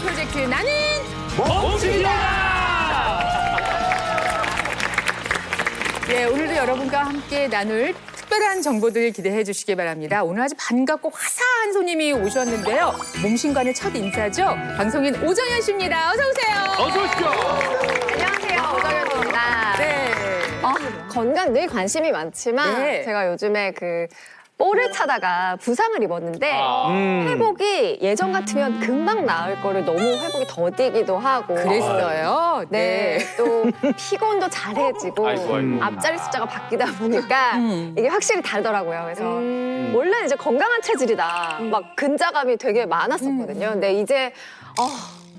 프로젝트 나는 예, 오늘도 여러분과 함께 나눌 특별한 정보들 기대해 주시기 바랍니다. 오늘 아주 반갑고 화사한 손님이 오셨는데요. 몸신관의 첫 인사죠. 방송인 오정현 씨입니다. 어서 오세요. 어서 오십시오. 안녕하세요, 오정현입니다. 네. 건강 늘 관심이 많지만 네. 제가 요즘에 볼을 차다가 부상을 입었는데 회복이 예전 같으면 금방 나을 거를 너무 회복이 더디기도 하고 그랬어요. 네, 또 피곤도 잘해지고 아이고, 아이고. 앞자리 숫자가 바뀌다 보니까 이게 확실히 다르더라고요. 그래서 원래는 이제 건강한 체질이다. 막 근자감이 되게 많았었거든요. 근데 이제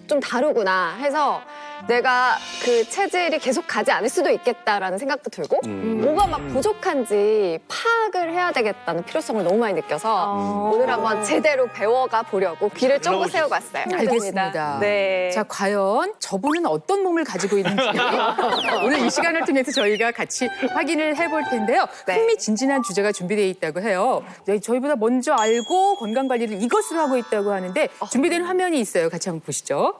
좀 다르구나 해서 내가 그 체질이 계속 가지 않을 수도 있겠다라는 생각도 들고 뭐가 막 부족한지 파악을 해야 되겠다는 필요성을 너무 많이 느껴서 오늘 한번 제대로 배워가 보려고 귀를 쫑긋 세우고 왔어요. 알겠습니다. 네. 자, 과연 저분은 어떤 몸을 가지고 있는지 오늘 이 시간을 통해서 저희가 같이 확인을 해볼 텐데요. 네. 흥미진진한 주제가 준비되어 있다고 해요. 저희보다 먼저 알고 건강관리를 이것으로 하고 있다고 하는데 준비된 화면이 있어요. 같이 한번 보시죠.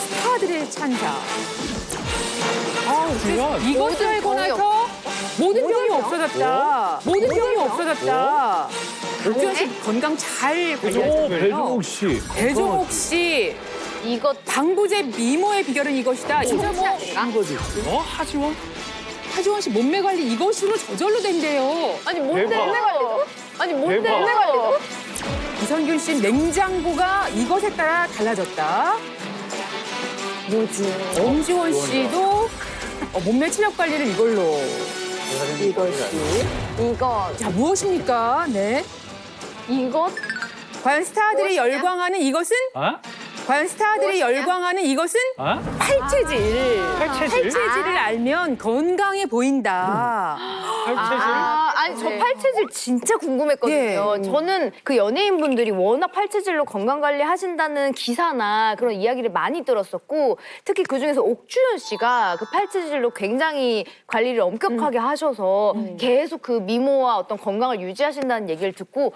스타들의 찬사. 이것을 알고 나서 모든 병이 없어졌다. 모든 병이 없어졌다. 옥주현 씨 건강 잘 오, 관리하잖아요. 배종욱 씨. 배종욱 씨. 이거 방부제 미모의 비결은 이것이다. 진짜 뭐 이거지. 하지원? 하지원 씨 몸매 관리 이것으로 저절로 된대요. 아니 뭔데 대박. 몸매 관리도? 아니 뭔데 대박. 몸매 관리도? 이선균 씨 냉장고가 이것에 따라 달라졌다. 뭐지? 엄지원 씨도 몸매 체력 관리를 이걸로. 이거 자, 무엇입니까? 네. 이것 과연 스타들이 무엇이냐? 열광하는 이것은? 어? 과연 스타들이 무엇이냐? 열광하는 이것은? 어? 팔체질. 팔체질? 팔체질을 알면 건강해 보인다. 팔체질? 아니 저 네. 팔체질 진짜 궁금했거든요. 예. 저는 그 연예인분들이 워낙 팔체질로 건강관리 하신다는 기사나 그런 이야기를 많이 들었었고 특히 그중에서 옥주현 씨가 그 팔체질로 굉장히 관리를 엄격하게 하셔서 계속 그 미모와 어떤 건강을 유지하신다는 얘기를 듣고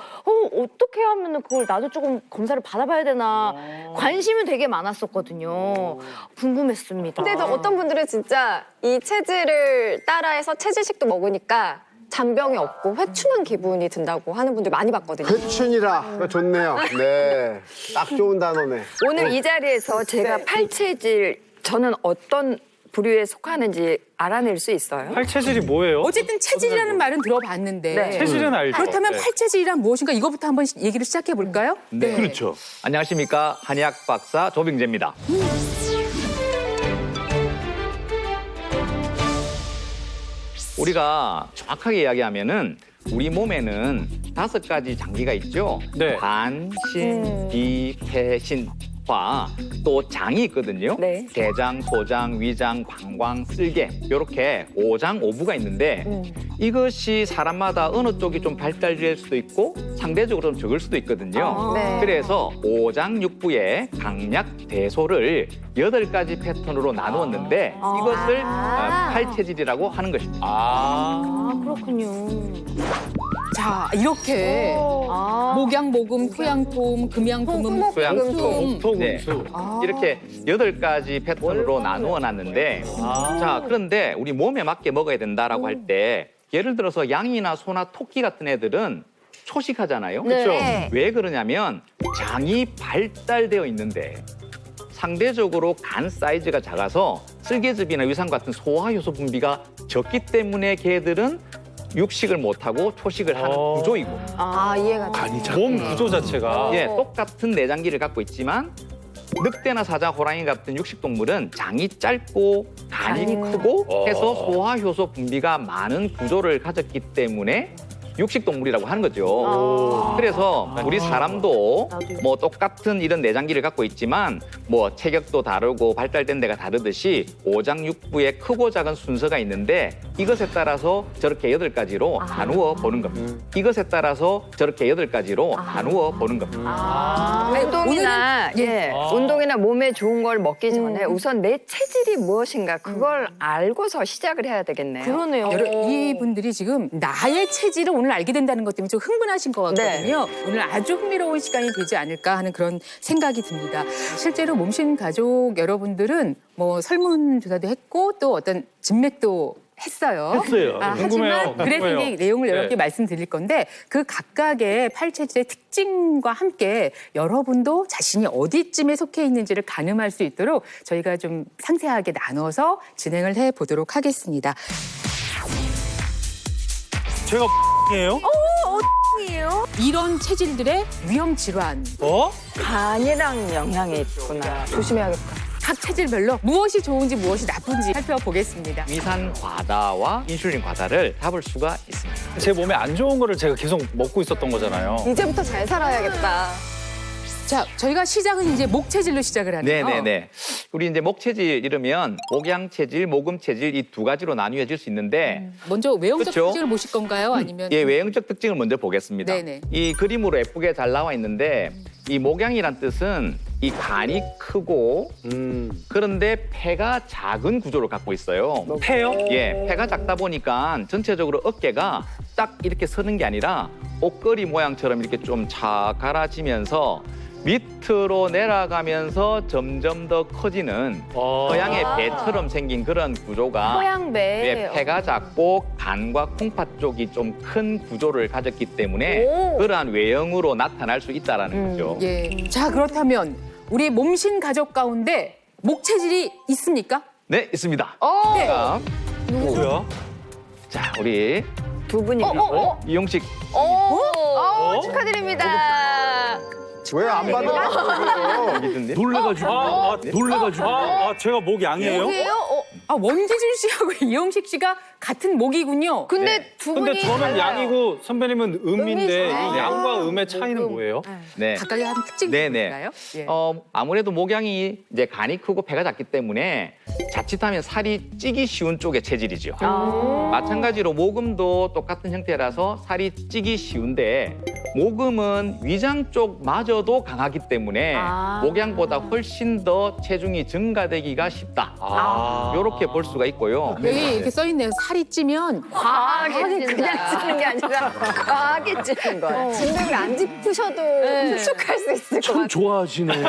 어떻게 하면은 그걸 나도 조금 검사를 받아봐야 되나 관심은 되게 많았었거든요. 궁금했습니다. 근데 또 어떤 분들은 진짜 이 체질을 따라해서 체질식도 먹으니까 잔병이 없고 회춘한 기분이 든다고 하는 분들 많이 봤거든요. 회춘이라 좋네요. 네, 딱 좋은 단어네. 오늘 이 자리에서 제가 네. 팔체질 저는 어떤 부류에 속하는지 알아낼 수 있어요? 팔체질이 뭐예요? 어쨌든 체질이라는 말은 들어봤는데. 네. 체질은 알죠. 그렇다면 네. 팔체질이란 무엇인가 이거부터 한번 얘기를 시작해 볼까요? 네. 그렇죠. 안녕하십니까. 한의학 박사 조병재입니다. 우리가 정확하게 이야기하면은 우리 몸에는 5가지 장기가 있죠. 네. 간, 신, 비, 폐, 신. 과 또 장이 있거든요. 네. 대장, 소장, 위장, 방광, 쓸개 이렇게 5장 5부가 있는데 이것이 사람마다 어느 쪽이 좀 발달될 수도 있고 상대적으로 좀 적을 수도 있거든요. 네. 그래서 5장 6부의 강약, 대소를 8가지 패턴으로 나누었는데 이것을 팔체질이라고 하는 것입니다. 아 그렇군요. 자, 이렇게 목양, 모금, 토양, 토음, 금양, 금음, 토양, 토음. 토, 네. 음수. 이렇게 8가지 패턴으로 나누어 놨는데 자, 그런데 우리 몸에 맞게 먹어야 된다라고 할 때 예를 들어서 양이나 소나 토끼 같은 애들은 초식하잖아요. 그렇죠. 네. 왜 그러냐면 장이 발달되어 있는데 상대적으로 간 사이즈가 작아서 쓸개즙이나 위산 같은 소화효소 분비가 적기 때문에 걔들은 육식을 못하고 초식을 하는 구조이고 이해가 돼. 몸 구조 자체가. 예, 똑같은 내장기를 갖고 있지만 늑대나 사자, 호랑이 같은 육식동물은 장이 짧고 간이 크고 해서 소화효소 분비가 많은 구조를 가졌기 때문에 육식동물이라고 하는 거죠. 그래서 우리 사람도 뭐 똑같은 이런 내장기를 갖고 있지만 뭐 체격도 다르고 발달된 데가 다르듯이 오장육부의 크고 작은 순서가 있는데 이것에 따라서 저렇게 8가지로 나누어 보는 겁니다. 이것에 따라서 저렇게 8가지로 나누어 보는 겁니다. 운동이나 오늘은- 예, 운동이나 몸에 좋은 걸 먹기 전에 우선 내 체질이 무엇인가 그걸 알고서 시작을 해야 되겠네요. 그러네요. 이분들이 지금 나의 체질을 오늘 오늘 알게 된다는 것 때문에 좀 흥분하신 것 같거든요. 오늘 아주 흥미로운 시간이 되지 않을까 하는 그런 생각이 듭니다. 실제로 몸신 가족 여러분들은 뭐 설문조사도 했고 또 어떤 진맥도 했어요. 했어요. 하지만 궁금해요. 그래서 궁금해요. 이 내용을 여러분께 네. 말씀드릴 건데 그 각각의 팔체질의 특징과 함께 여러분도 자신이 어디쯤에 속해 있는지를 가늠할 수 있도록 저희가 좀 상세하게 나눠서 진행을 해보도록 하겠습니다. 제가 이에요? 이런 체질들의 위험 질환, 어? 간이랑 영향이 있구나. 조심해야겠다. 각 체질별로 무엇이 좋은지 무엇이 나쁜지 살펴보겠습니다. 위산 과다와 인슐린 과다를 잡을 수가 있습니다. 제 몸에 안 좋은 거를 제가 계속 먹고 있었던 거잖아요. 이제부터 잘 살아야겠다. 자, 저희가 시작은 이제 목 체질로 시작을 하네요. 네네네. 우리 이제 목 체질 이러면 목양 체질, 모금 체질 이 두 가지로 나뉘어질 수 있는데 먼저 외형적 그렇죠? 특징을 보실 건가요? 아니면 예, 외형적 특징을 먼저 보겠습니다. 네네. 이 그림으로 예쁘게 잘 나와 있는데 이 목양이란 뜻은 이 간이 크고 그런데 폐가 작은 구조를 갖고 있어요. 폐요? 예, 폐가 작다 보니까 전체적으로 어깨가 딱 이렇게 서는 게 아니라 옷걸이 모양처럼 이렇게 좀 차가라지면서 밑으로 내려가면서 점점 더 커지는 서양의 배처럼 생긴 그런 구조가 서양배. 예, 폐가 작고 간과 콩팥 쪽이 좀 큰 구조를 가졌기 때문에 그러한 외형으로 나타날 수 있다라는 거죠. 예. 자, 그렇다면 우리 몸신 가족 가운데 목 체질이 있습니까? 네, 있습니다. 네. 자, 누구야? 자, 우리 두 분이 이용식 축하드립니다. 왜 안 받아? 기준님. 놀래가지고. 놀래가지고. 제가 목 양이에요? 뭐예요? 아, 원기준 씨하고 이영식 씨가 같은 목이군요. 근데 두 분이 근데 저는 달라요. 양이고 선배님은 음인데 음이시네. 이 양과 음의 차이는 뭐예요? 네. 각각의 한 특징이 네네. 있을까요? 예. 아무래도 목양이 이제 간이 크고 폐가 작기 때문에 자칫하면 살이 찌기 쉬운 쪽의 체질이죠. 마찬가지로 모금도 똑같은 형태라서 살이 찌기 쉬운데 모금은 위장 쪽마저도 강하기 때문에 목양보다 훨씬 더 체중이 증가되기가 쉽다. 이렇게 볼 수가 있고요. 여기 이렇게 써 있네요. 살이 찌면 과하게 그냥 찌는 게 아니라 과하게 찌는 거야. 진동이 안 짚으셔도 흡축할 수 있을 것 같아요. 좋아하시네.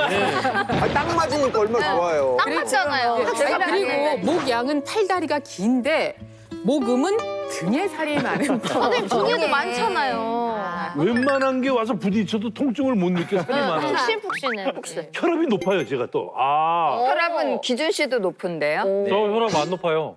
딱 맞으니까 얼마나 좋아요. 딱 맞잖아요. 그리고 목양은 팔다리가 긴데 목음은 등에 살이 많은 거. 선생님 등에도 많잖아요. 웬만한 게 와서 부딪혀도 통증을 못 느껴 살이 많아. 푹신푹신해. 혈압이 높아요, 제가 또. 혈압은 기준 씨도 높은데요. 저 혈압 안 높아요.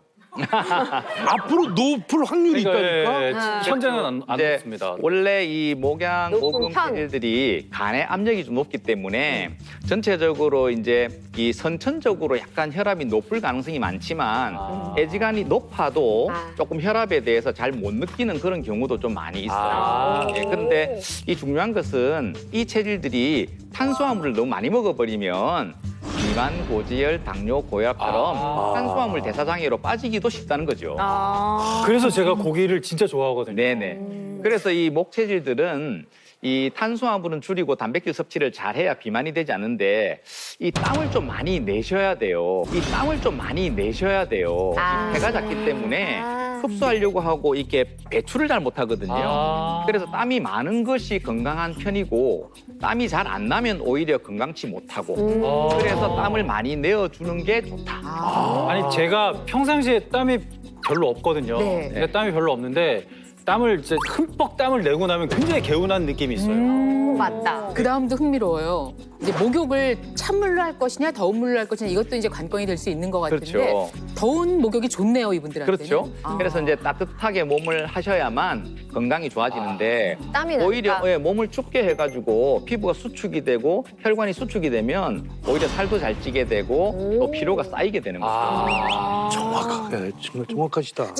앞으로 높을 확률이 있다니까. 예, 현재는 안 이제 높습니다. 원래 이 목양, 높은 모금 편. 체질들이 간의 압력이 좀 높기 때문에 전체적으로 이제 이 선천적으로 약간 혈압이 높을 가능성이 많지만 애지간히 높아도 조금 혈압에 대해서 잘 못 느끼는 그런 경우도 좀 많이 있어요. 예, 그런데 이 중요한 것은 이 체질들이 탄수화물을 너무 많이 먹어버리면 비만, 고지혈, 당뇨, 고혈압처럼 탄수화물 대사장애로 빠지기도 쉽다는 거죠. 그래서 제가 고기를 진짜 좋아하거든요. 네네. 그래서 이 목 체질들은 이 탄수화물은 줄이고 단백질 섭취를 잘해야 비만이 되지 않는데 이 땀을 좀 많이 내셔야 돼요. 이 땀을 좀 많이 내셔야 돼요. 이 폐가 작기 때문에 흡수하려고 하고 이렇게 배출을 잘 못하거든요. 그래서 땀이 많은 것이 건강한 편이고 땀이 잘 안 나면 오히려 건강치 못하고 그래서 땀을 많이 내어주는 게 좋다. 아니 제가 평상시에 땀이 별로 없거든요. 네. 근데 땀이 별로 없는데 땀을 이제 흠뻑 땀을 내고 나면 굉장히 개운한 느낌이 있어요. 맞다. 그 다음도 흥미로워요. 이제 목욕을 찬물로 할 것이냐 더운 물로 할 것이냐 이것도 이제 관건이 될 수 있는 것 같은데 그렇죠. 더운 목욕이 좋네요 이분들한테는. 그렇죠. 그래서 이제 따뜻하게 몸을 하셔야만 건강이 좋아지는데 땀이 오히려 나니까. 몸을 춥게 해가지고 피부가 수축이 되고 혈관이 수축이 되면 오히려 살도 잘 찌게 되고 또 피로가 쌓이게 되는 거죠. 정확하게, 정말 정확하시다.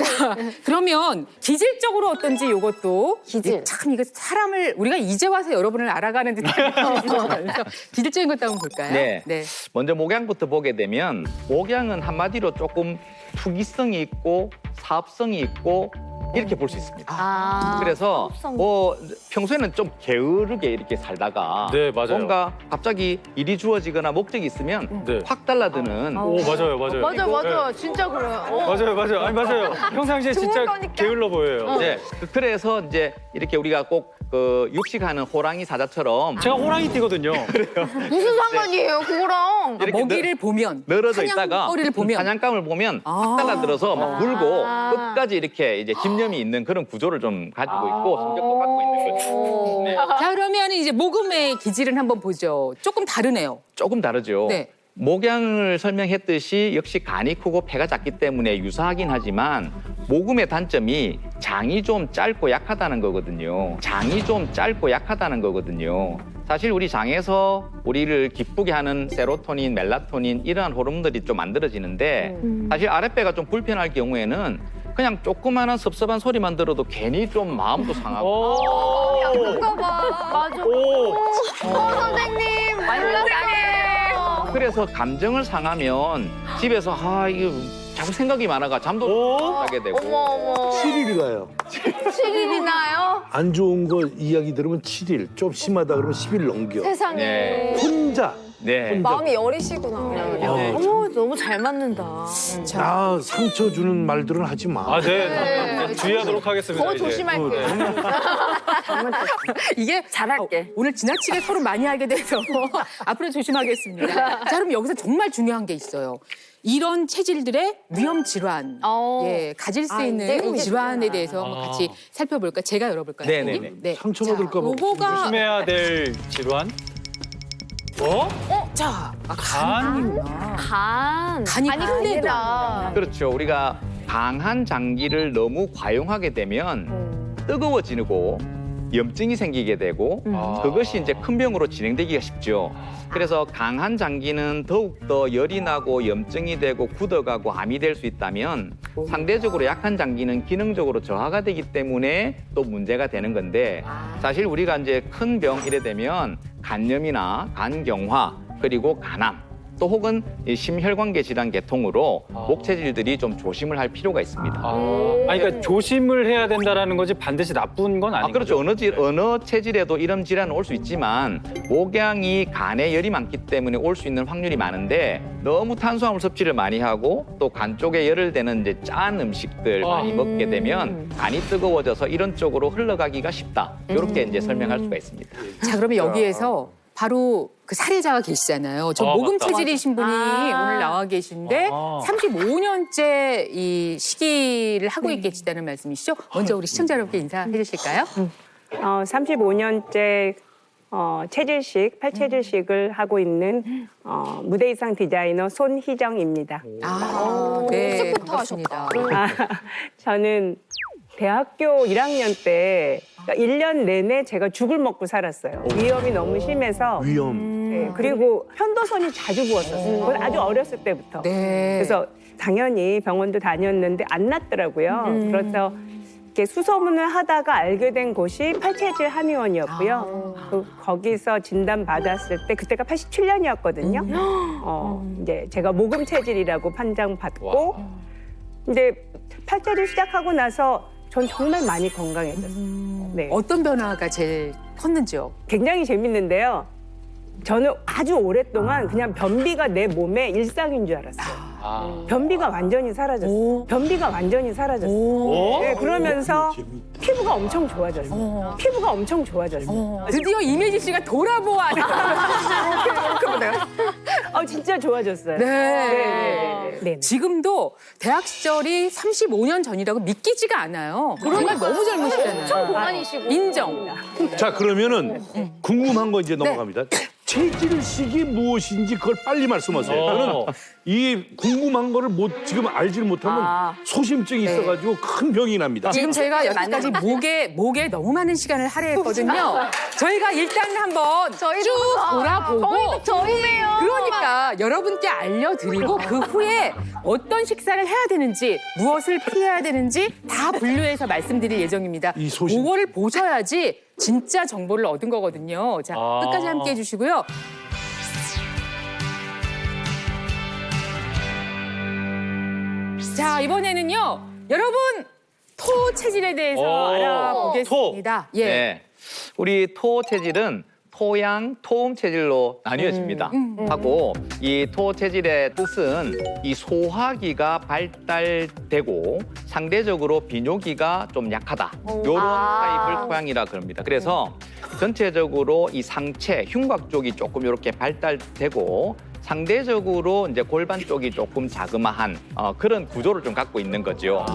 그러면 기질적으로 어떤지 이것도 기질. 참 이거 사람을 우리가 이제 와서 여러분을 알아가는 듯한 기질적인 것도 한번 볼까요? 네. 먼저 목양부터 보게 되면 목양은 한마디로 조금 투기성이 있고 사업성이 있고 이렇게 볼 수 있습니다. 아. 그래서 뭐 평소에는 좀 게으르게 이렇게 살다가 네, 맞아요. 뭔가 갑자기 일이 주어지거나 목적이 있으면 네. 확 달라드는 오, 맞아요, 맞아요. 맞아요. 진짜 그래요. 맞아요, 맞아요. 아니, 맞아요. 평상시에 진짜 게을러 보여요. 네. 그래서 이제 이렇게 우리가 꼭 그 육식하는 호랑이 사자처럼 제가 호랑이 띠거든요. 무슨 상관이에요, 그거랑? 이렇게 먹이를 보면 늘어져 있다가 사냥거리를 보면 사냥감을 보면 아. 확 달라들어서 막 물고 끝까지 이렇게 이제 집념이 있는 그런 구조를 좀 가지고 있고 성격도 갖고 있는 거죠. 네. 자, 그러면 이제 모금의 기질은 한번 보죠. 조금 다르네요. 조금 다르죠. 네. 목양을 설명했듯이 역시 간이 크고 폐가 작기 때문에 유사하긴 하지만 모금의 단점이 장이 좀 짧고 약하다는 거거든요. 장이 좀 짧고 약하다는 거거든요. 사실 우리 장에서 우리를 기쁘게 하는 세로토닌, 멜라토닌 이러한 호르몬들이 좀 만들어지는데 사실 아랫배가 좀 불편할 경우에는 그냥 조그마한 섭섭한 소리만 들어도 괜히 좀 마음도 상하고 그거 봐. 맞아. 선생님, 말라상해요. 그래서 감정을 상하면 집에서 이거 자꾸 생각이 많아가 잠도 못 자게 되고 어머. 7일 가요. 7일이 나요? 안 좋은 거 이야기 들으면 7일, 좀 심하다 그러면 10일 넘겨. 세상에. 네. 혼자. 네. 마음이 여리시구나. 어머, 너무 잘 맞는다. 나 상처 주는 말들은 하지 마. 아, 네. 주의하도록 하겠습니다. 더 이제. 조심할게요. 이게 잘할게. 오늘 지나치게 서로 많이 하게 돼서 앞으로 조심하겠습니다. 자, 그럼 여기서 정말 중요한 게 있어요. 이런 체질들의 위험 질환, 예, 가질 수 있는 이게 질환에 대해서 한번 같이 살펴볼까? 제가 열어볼까요? 네네네. 선생님? 네. 상처받을까 봐. 요거가 조심해야 될 질환? 자, 간? 간이 큰데도 그렇죠. 우리가 강한 장기를 너무 과용하게 되면 뜨거워지고 염증이 생기게 되고 그것이 이제 큰 병으로 진행되기가 쉽죠. 그래서 강한 장기는 더욱더 열이 나고 염증이 되고 굳어가고 암이 될 수 있다면 상대적으로 약한 장기는 기능적으로 저하가 되기 때문에 또 문제가 되는 건데 사실 우리가 이제 큰 병 이래 되면 간염이나 간경화 그리고 간암 또 혹은 이 심혈관계 질환 계통으로 목 체질들이 좀 조심을 할 필요가 있습니다. 아니, 그러니까 조심을 해야 된다라는 거지 반드시 나쁜 건 아닌 그렇죠. 거죠? 어느 체질에도 이런 질환은 올 수 있지만 목양이 간에 열이 많기 때문에 올 수 있는 확률이 많은데 너무 탄수화물 섭취를 많이 하고 또 간 쪽에 열을 대는 이제 짠 음식들 많이 먹게 되면 간이 뜨거워져서 이런 쪽으로 흘러가기가 쉽다. 이렇게 이제 설명할 수가 있습니다. 자, 그러면 여기에서 바로 그 사례자가 계시잖아요. 저 모금 맞다. 체질이신 분이 오늘 나와 계신데 35년째 이 시기를 하고 계시다는 말씀이시죠? 먼저 우리 시청자 여러분께 인사해 주실까요? 35년째 체질식, 팔체질식을 하고 있는 무대 의상 디자이너 손희정입니다. 네, 일찍부터 반갑습니다. 저는 대학교 1학년 때 그러니까 1년 내내 제가 죽을 먹고 살았어요. 위염이 너무 심해서. 위험. 네, 그리고 편도선이 자주 부었었어요. 그건 아주 어렸을 때부터. 네. 그래서 당연히 병원도 다녔는데 안 낫더라고요. 그래서 이렇게 수소문을 하다가 알게 된 곳이 팔체질 한의원이었고요. 거기서 진단 받았을 때 그때가 87년이었거든요. 이제 제가 모금 체질이라고 판정 받고 이제 팔체질 시작하고 나서 전 정말 많이 건강해졌어요. 네. 어떤 변화가 제일 컸는지요? 굉장히 재밌는데요. 저는 아주 오랫동안 그냥 변비가 내 몸의 일상인 줄 알았어요. 변비가 완전히 사라졌어요. 변비가 완전히 사라졌어요. 네, 그러면서 피부가 엄청 좋아졌어요. 피부가 엄청 좋아졌어요. 드디어 이매지 씨가 돌아보아. 진짜 좋아졌어요. 네. 지금도 대학 시절이 35년 전이라고 믿기지가 않아요. 정말 너무 젊으시잖아요. 엄청 동안이시고. 인정. 자, 그러면은 궁금한 거 이제 넘어갑니다. 체질식이 무엇인지 그걸 빨리 말씀하세요. 저는 이 궁금한 거를 지금 알지를 못하면 소심증이 있어가지고 큰 병이 납니다. 지금 저희가 여기까지 목에 너무 많은 시간을 할애했거든요. 저희가 일단 한번 쭉 돌아보고 저희네요. 그러니까 여러분께 알려드리고 그 후에 어떤 식사를 해야 되는지 무엇을 피해야 되는지 다 분류해서 말씀드릴 예정입니다. 이 소신. 그거를 보셔야지 진짜 정보를 얻은 거거든요. 자, 끝까지 함께 해주시고요. 자, 이번에는요. 여러분 토 체질에 대해서 알아보겠습니다. 예. 네. 우리 토 체질은 토양, 토음 체질로 나뉘어집니다. 하고 이 토 체질의 뜻은 이 소화기가 발달되고 상대적으로 비뇨기가 좀 약하다. 요런 타입을 토양이라 그럽니다. 그래서 전체적으로 이 상체, 흉곽 쪽이 조금 이렇게 발달되고 상대적으로 이제 골반 쪽이 조금 자그마한 그런 구조를 좀 갖고 있는 거죠.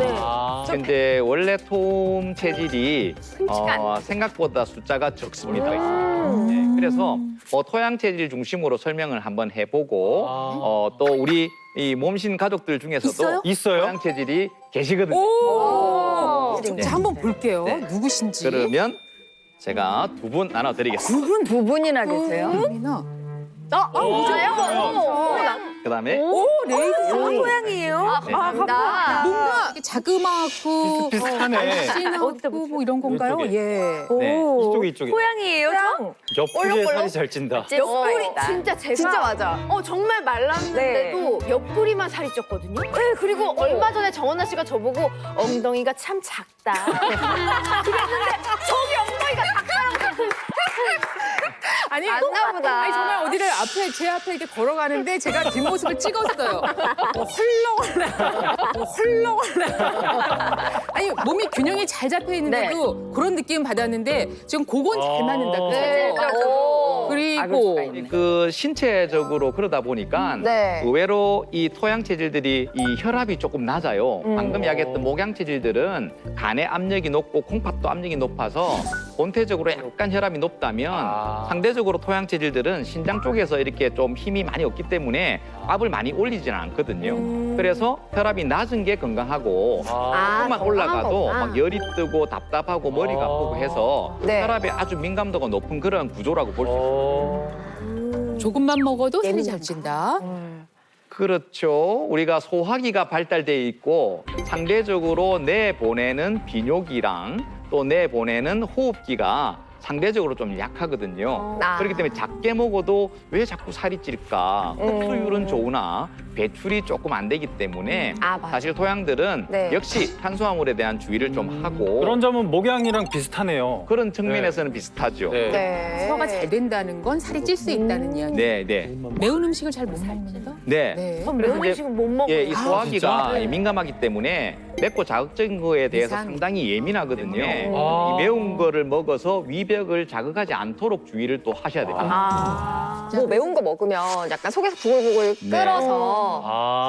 근데 원래 토음 체질이 생각보다 숫자가 적습니다. 네, 그래서 토양 체질 중심으로 설명을 한번 해보고 또 우리 이 몸신 가족들 중에서도 있어요? 토양 체질이 계시거든요. 오, 네. 자, 한번 볼게요. 네. 누구신지. 그러면 제가 두 분 나눠드리겠습니다. 두 분이나 계세요? 그다음에 오, 레이디 토양이에요? 네. 뭔가 이렇게 자그마하고 비슷하네. 진하고 뭐 이런 건가요? 이쪽에. 예. 네. 이쪽에. 토양이에요? 옆구리에 살이 잘 찐다. 옆구리 진짜 제가 진짜 맞아. 정말 말랐는데도 옆구리만 살이 쪘거든요. 네, 그리고 얼마 전에 정원아 씨가 저보고 엉덩이가 참 작다. 그랬는데 저기 엉덩이가 작다고 아니, 맞나 보다. 아니 정말 어디를 제 앞에 이렇게 걸어가는데 제가 뒷모습을 찍었어요. 헐렁헐렁. 아니 몸이 균형이 잘 잡혀 있는데도 그런 느낌 받았는데 지금 그건 잘 맞는다 그래서 그리고 그 신체적으로 그러다 보니까 네. 의외로 이 토양 체질들이 이 혈압이 조금 낮아요. 방금 이야기했던 목양 체질들은 간의 압력이 높고 콩팥도 압력이 높아서 본태적으로 약간 혈압이 높다면 상대적으로 토양 체질들은 신장 쪽에서 이렇게 좀 힘이 많이 없기 때문에 압을 많이 올리지는 않거든요. 그래서 혈압이 낮은 게 건강하고 조금만 올라가도 건강한 막 열이 뜨고 답답하고 머리가 아프고 해서 네. 혈압이 아주 민감도가 높은 그런 구조라고 볼 수 있습니다. 조금만 먹어도 살이 잘 찐다. 그렇죠. 우리가 소화기가 발달돼 있고 상대적으로 내보내는 비뇨기랑 또 내보내는 호흡기가 상대적으로 좀 약하거든요. 그렇기 때문에 작게 먹어도 왜 자꾸 살이 찔까? 흡수율은 좋으나 배출이 조금 안 되기 때문에 맞아. 사실 토양들은 네. 역시 탄수화물에 대한 주의를 좀 하고 그런 점은 목양이랑 비슷하네요. 그런 측면에서는 비슷하죠. 네. 네. 소화가 잘 된다는 건 살이 찔 수 있다는 이야기. 네, 네. 매운 음식을 잘 못 먹는다. 네. 네. 매운 음식은 못 먹어요. 예, 이 소화기가 민감하기 때문에 맵고 자극적인 거에 대해서 이상. 상당히 예민하거든요. 아. 이 매운 거를 먹어서 위벽을 자극하지 않도록 주의를 또 하셔야 됩니다. 뭐 매운 거 먹으면 약간 속에서 부글부글 끓어서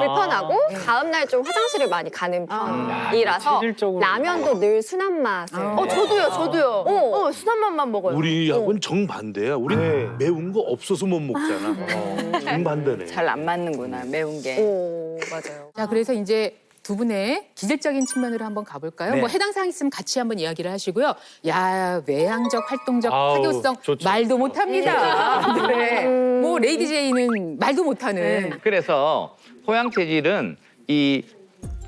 불편하고 다음날 좀 화장실을 많이 가는 편이라서 체질적으로. 라면도 늘 순한 맛을. 저도요. 순한 맛만 먹어요. 우리하고는 정반대야. 우린 매운 거 없어서 못 먹잖아. 정반대네. 잘 안 맞는구나, 매운 게. 오, 맞아요. 자, 그래서 이제 두 분의 기질적인 측면으로 한번 가볼까요? 네. 뭐 해당 사항 있으면 같이 한번 이야기를 하시고요. 야, 외향적, 활동적, 아우, 사교성 좋죠. 말도 못합니다. 네. 뭐 레이디 제이는 말도 못하는. 그래서 토양 체질은 이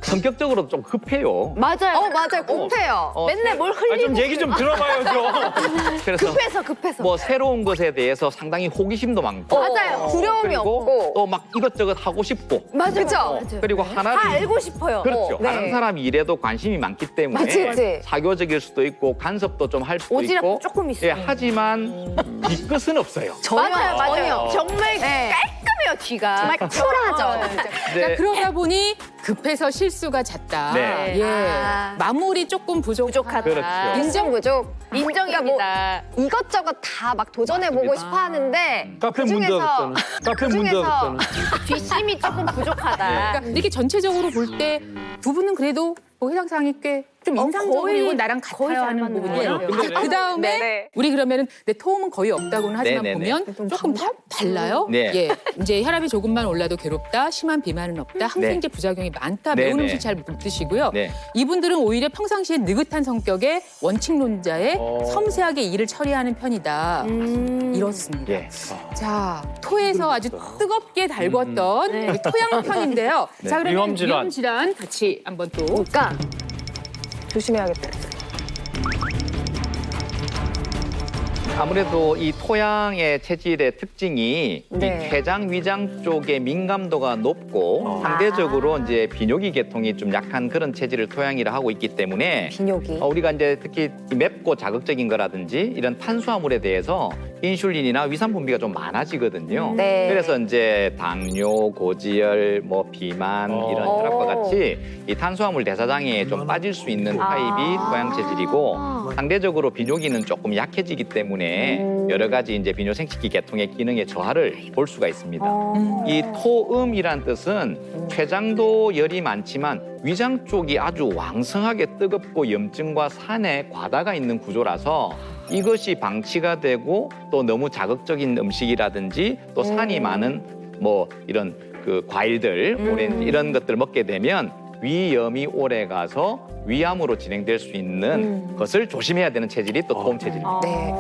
성격적으로 좀 급해요. 맞아요. 맞아요. 급해요. 맨날 뭘 흘리고 좀 얘기 좀 들어봐요, 좀. 그래서 급해서. 뭐 새로운 것에 대해서 상당히 호기심도 많고 맞아요. 두려움이 그리고 없고. 또 막 이것저것 하고 싶고 맞아요. 그죠? 그리고 하나를 다 알고 싶어요. 그렇죠. 네. 다른 사람이 일에도 관심이 많기 때문에 맞지, 맞지. 사교적일 수도 있고 간섭도 좀 할 수도 오지랖도 있고 조금 있어요. 예, 하지만 뒤끝은 없어요. 맞아요. 정말 깔끔해요, 뒤가. 정말 쿨하죠. 네. 자, 그러다 보니 급해서 실수가 잦다. 네. 예. 마무리 조금 부족하다. 그렇죠. 인정 부족. 인정입니다. 이것저것 다 막 도전해보고 싶어 하는데 카페 문 그중에서- 닫았잖아. 카페 문 그중에서 닫았잖아. 뒷심이 조금 부족하다. 그러니까 이렇게 전체적으로 볼 때 두 분은 그래도 뭐 해당 사항이 꽤 좀 인상적이고 거의- 나랑 거의 같아요 잘 하는 맞는 부분이에요. 것 같아요. 그 다음에 네네. 우리 그러면은 내 토음은 거의 없다고는 하지만 네네네. 보면 조금 달라요. 네. 예, 이제 혈압이 조금만 올라도 괴롭다, 심한 비만은 없다, 항생제 부작용이 많다, 매운 네네. 음식 잘 못 드시고요. 네. 이분들은 오히려 평상시에 느긋한 성격의 원칙론자에 어. 섬세하게 일을 처리하는 편이다. 이렇습니다. 예. 자, 토에서 아주 뜨겁게 달궜던 네. 우리 토양편인데요. 네. 자, 그러면 위험질환. 위험질환 같이 한번 또. 그러니까 조심해야겠다. 아무래도 이 토양의 체질의 특징이 네. 이 췌장, 위장 쪽의 민감도가 높고 상대적으로 이제 비뇨기 계통이 좀 약한 그런 체질을 토양이라 하고 있기 때문에 비뇨기. 우리가 이제 특히 이 맵고 자극적인 거라든지 이런 탄수화물에 대해서 인슐린이나 위산 분비가 좀 많아지거든요. 네. 그래서 이제 당뇨, 고지혈, 뭐 비만 이런 혈압과 같이 이 탄수화물 대사장에 좀 빠질 수 있는 타입이 토양 체질이고 상대적으로 비뇨기는 조금 약해지기 때문에 여러 가지 이제 비뇨 생식기 계통의 기능에 저하를 볼 수가 있습니다. 이 토음이란 뜻은 췌장도 열이 많지만 위장 쪽이 아주 왕성하게 뜨겁고 염증과 산에 과다가 있는 구조라서 이것이 방치가 되고 또 너무 자극적인 음식이라든지 또 산이 많은 뭐 이런 그 과일들, 오렌지 이런 것들을 먹게 되면 위염이 오래 가서 위암으로 진행될 수 있는 것을 조심해야 되는 체질이 또 토음 체질입니다. 네.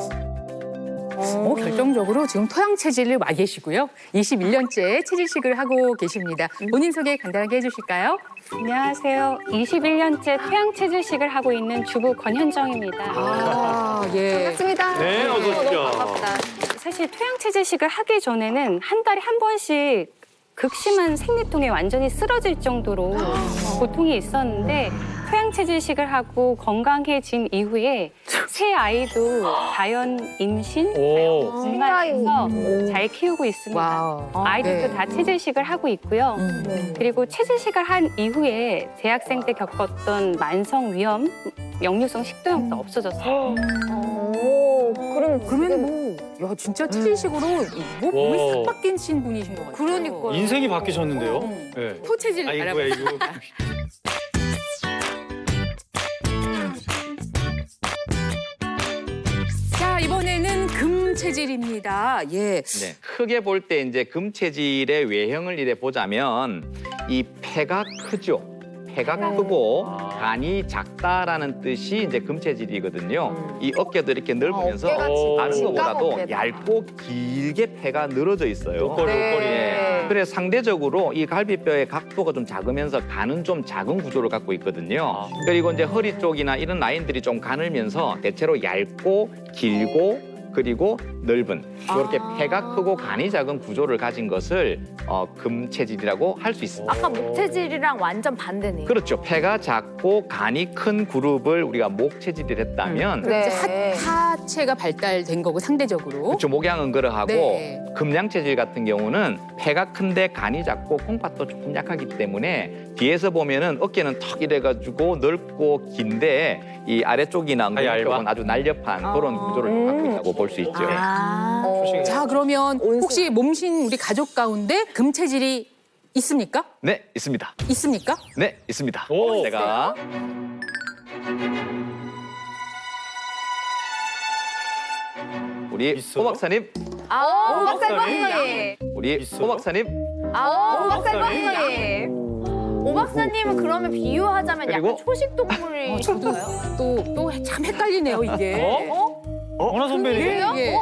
결정적으로 지금 토양 체질을 와 계시고요. 21년째 체질식을 하고 계십니다. 본인 소개 간단하게 해주실까요? 안녕하세요. 21년째 토양 체질식을 하고 있는 주부 권현정입니다. 예. 반갑습니다. 네, 어서 오십시오. 반갑다. 사실 토양 체질식을 하기 전에는 한 달에 한 번씩 극심한 생리통에 완전히 쓰러질 정도로 고통이 있었는데 토양 체질식을 하고 건강해진 이후에 새 아이도 다연 임신, 생활해서 잘 키우고 있습니다. 와우. 아이들도 네. 다 체질식을 하고 있고요. 그리고 체질식을 한 이후에 대학생 때 겪었던 만성 위염, 역류성 식도염도 없어졌어요. 그러면 뭐, 야, 진짜 체질식으로 몸이 싹 바뀌신 분이신 것 같아요. 그러니까요. 인생이 바뀌셨는데요. 네. 토체질 아이고, 알아보세요. 아이고. 자, 이번에는 금 체질입니다. 예. 네, 크게 볼 때 이제 금 체질의 외형을 이래 보자면 이 폐가 크죠. 폐가 크고 간이 작다라는 뜻이 이제 금 체질이거든요. 이 어깨도 이렇게 넓으면서 어깨가 다른 진짜 것보다도 어깨다. 얇고 길게 폐가 늘어져 있어요. 옷걸이, 옷걸이. 네. 그래서 상대적으로 이 갈비뼈의 각도가 좀 작으면서 간은 좀 작은 구조를 갖고 있거든요. 그리고 이제 허리 쪽이나 이런 라인들이 좀 가늘면서 대체로 얇고 길고 그리고 넓은 이렇게 폐가 크고 간이 작은 구조를 가진 것을 금 체질이라고 할 수 있습니다. 아까 목 체질이랑 완전 반대네요. 그렇죠. 폐가 작고 간이 큰 그룹을 우리가 목 체질을 했다면 네. 이제 하체가 발달된 거고 상대적으로. 그렇죠. 목양은 그러하고 네. 금양 체질 같은 경우는 폐가 큰데 간이 작고 콩팥도 조금 약하기 때문에 뒤에서 보면은 어깨는 턱 이래가지고 넓고 긴데 이 아래쪽이나 엉덩이 얇아? 쪽은 아주 날렵한 그런 구조를 갖고 있다고 볼 수 있죠. 자, 그러면 혹시 몸신 우리 가족 가운데 금 체질이 있습니까? 네, 있습니다. 있습니까? 네, 있습니다. 오. 제가 우리 있어요? 오 박사님, 박사님. 우리 있어요? 오 박사님, 박사님. 오 박사님은 그러면 비유하자면 약간 그리고- 초식 동물이 저도 또 참 헷갈리네요, 이게. 원하 선배님. 예.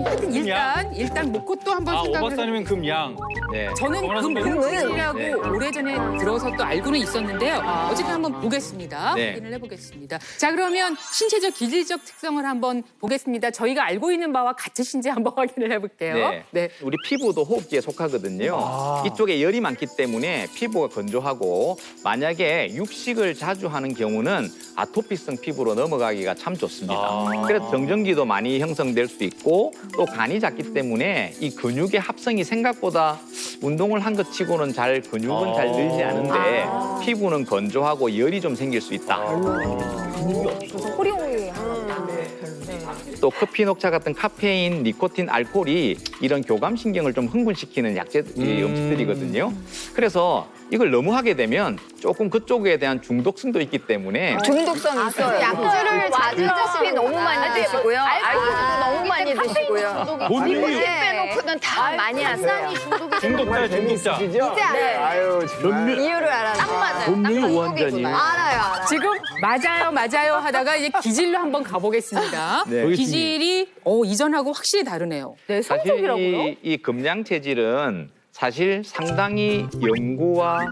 하여튼 일단 먹고 또 한번 아, 오 생각을 박사님은 금양. 네, 저는 원하 선배님. 금체질이라고 네. 오래전에 들어서 또 알고는 있었는데요. 어쨌든 한번 보겠습니다. 네. 확인을 해보겠습니다. 자, 그러면 신체적, 기질적 특성을 한번 보겠습니다. 저희가 알고 있는 바와 같으신지 한번 확인을 해볼게요. 네. 우리 피부도 호흡기에 속하거든요. 이쪽에 열이 많기 때문에 피부가 건조하고 만약에 육식을 자주 하는 경우는 아토피성 피부로 넘어가기가 참 좋습니다. 그래서 정전기도 많이 형성될 수 있고 또 간이 작기 때문에 이 근육의 합성이 생각보다 운동을 한 것 치고는 근육은 잘 늘지 않은데 피부는 건조하고 열이 좀 생길 수 있다. 호리호리. 또 커피, 녹차 같은 카페인, 니코틴, 알코올이 이런 교감신경을 좀 흥분시키는 음식들이거든요. 그래서 이걸 너무 하게 되면 조금 그쪽에 대한 중독성도 있기 때문에 중독성 있어요. 약주를 자주 커피 너무 많이 드시고요. 알코올도 너무 많이 드시고요. 본인이 빼놓고는 다 많이 하세요. 중독자예요, 중독자. 이제 알아요. 아유, 정말. 이유를 알았네. 본명이 오한자니. 알아요. 지금 맞아요 하다가 이제 기질로 한번 가보겠습니다. 네. 기질이 이전하고 확실히 다르네요. 사실 이 금양 체질은 사실 상당히 연구와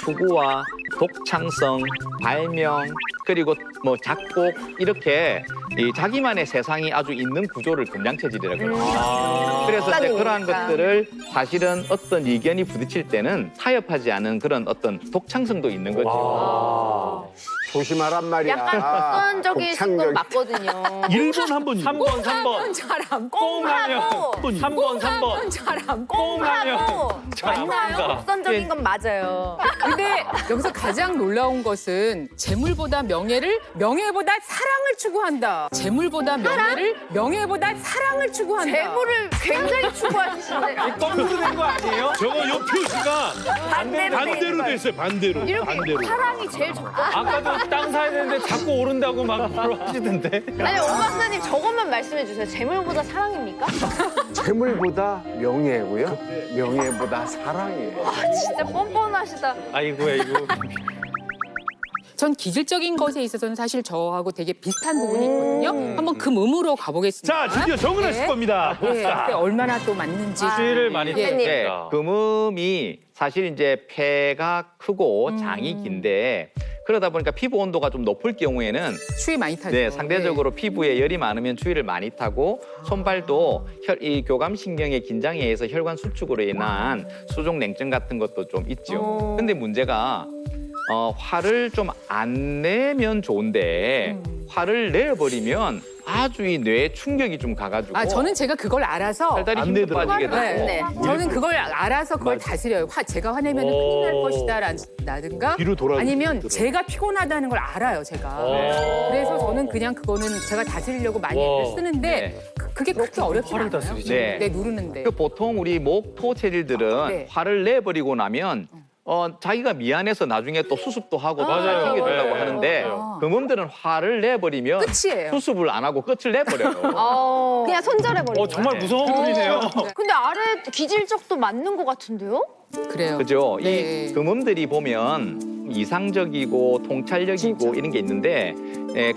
추구와 독창성, 발명, 그리고 뭐 작곡 이렇게 이 자기만의 세상이 아주 있는 구조를 금양체질이라고 합니다. 그래서 이제 그러한 것들을 사실은 어떤 의견이 부딪힐 때는 타협하지 않은 그런 어떤 독창성도 있는 거죠. 조심하란 말이야. 약간 독선적인 건 맞거든요. 1번 한번 3번, 3번. 잘안 꽁하면. 하고 3번, 3번. 잘안 꽁하면. 하고 잘한다. 독선적인 건 맞아요. 근데 여기서 가장 놀라운 것은 재물보다 명예보다 사랑을 추구한다. 재물보다 명예보다 사랑을 추구한다. 재물을 굉장히 추구하시는데 거꾸로 된 거 아니에요? 저거 요 표시가 반대로 됐어요. 반대로. 이렇게 반대로. 사랑이 제일 적거든요. 아까도 땅 사야 되는데 자꾸 오른다고 막 바로 하시던데. 아니 오 박사님 저것만 말씀해 주세요. 재물보다 사랑입니까? 재물보다 명예고요. 명예보다 사랑이에요. 진짜 뻔뻔하시다. 아이고, 아이고. 전 기질적인 것에 있어서는 사실 저하고 되게 비슷한 부분이 있거든요. 한번 그 음으로 가보겠습니다. 자, 드디어 정은하실 겁니다. 네, 그게 얼마나 또 맞는지. 수위를 많이 예. 네, 탑니다. 금음이 사실 이제 폐가 크고 장이 긴데 그러다 보니까 피부 온도가 좀 높을 경우에는 추위 많이 타죠. 네, 상대적으로 피부에 열이 많으면 추위를 많이 타고 손발도 이 교감신경의 긴장에 의해서 혈관 수축으로 인한 수족 냉증 같은 것도 좀 있죠. 근데 문제가 화를 좀 안 내면 좋은데 화를 내버리면 아주 이 뇌에 충격이 좀 가가지고 저는 제가 그걸 알아서 팔다리 안 힘도 내더라고요. 빠지게 되고 네. 저는 그걸 알아서 그걸 다스려요. 제가 화내면 큰일 날 것이다라든가 뒤로 돌아. 아니면 제가 피곤하다는 걸 알아요, 제가. 그래서 저는 그냥 그거는 제가 다스리려고 많이 애를 쓰는데 네. 그게 그렇게 어렵지 화를 않아요. 다스리죠. 네. 네, 누르는데. 그 보통 우리 목토 체질들은 네. 화를 내버리고 나면 자기가 미안해서 나중에 또 수습도 하고 맞아요. 챙겨주려고 네. 하는데 금음들은 화를 내버리면 끝이에요. 수습을 안 하고 끝을 내버려요. 그냥 손절해버리고. 정말 무서운 분이네요. 근데 아래 기질적도 맞는 것 같은데요? 그래요. 그죠? 네. 이 금음들이 보면 이상적이고 통찰력이고 이런 게 있는데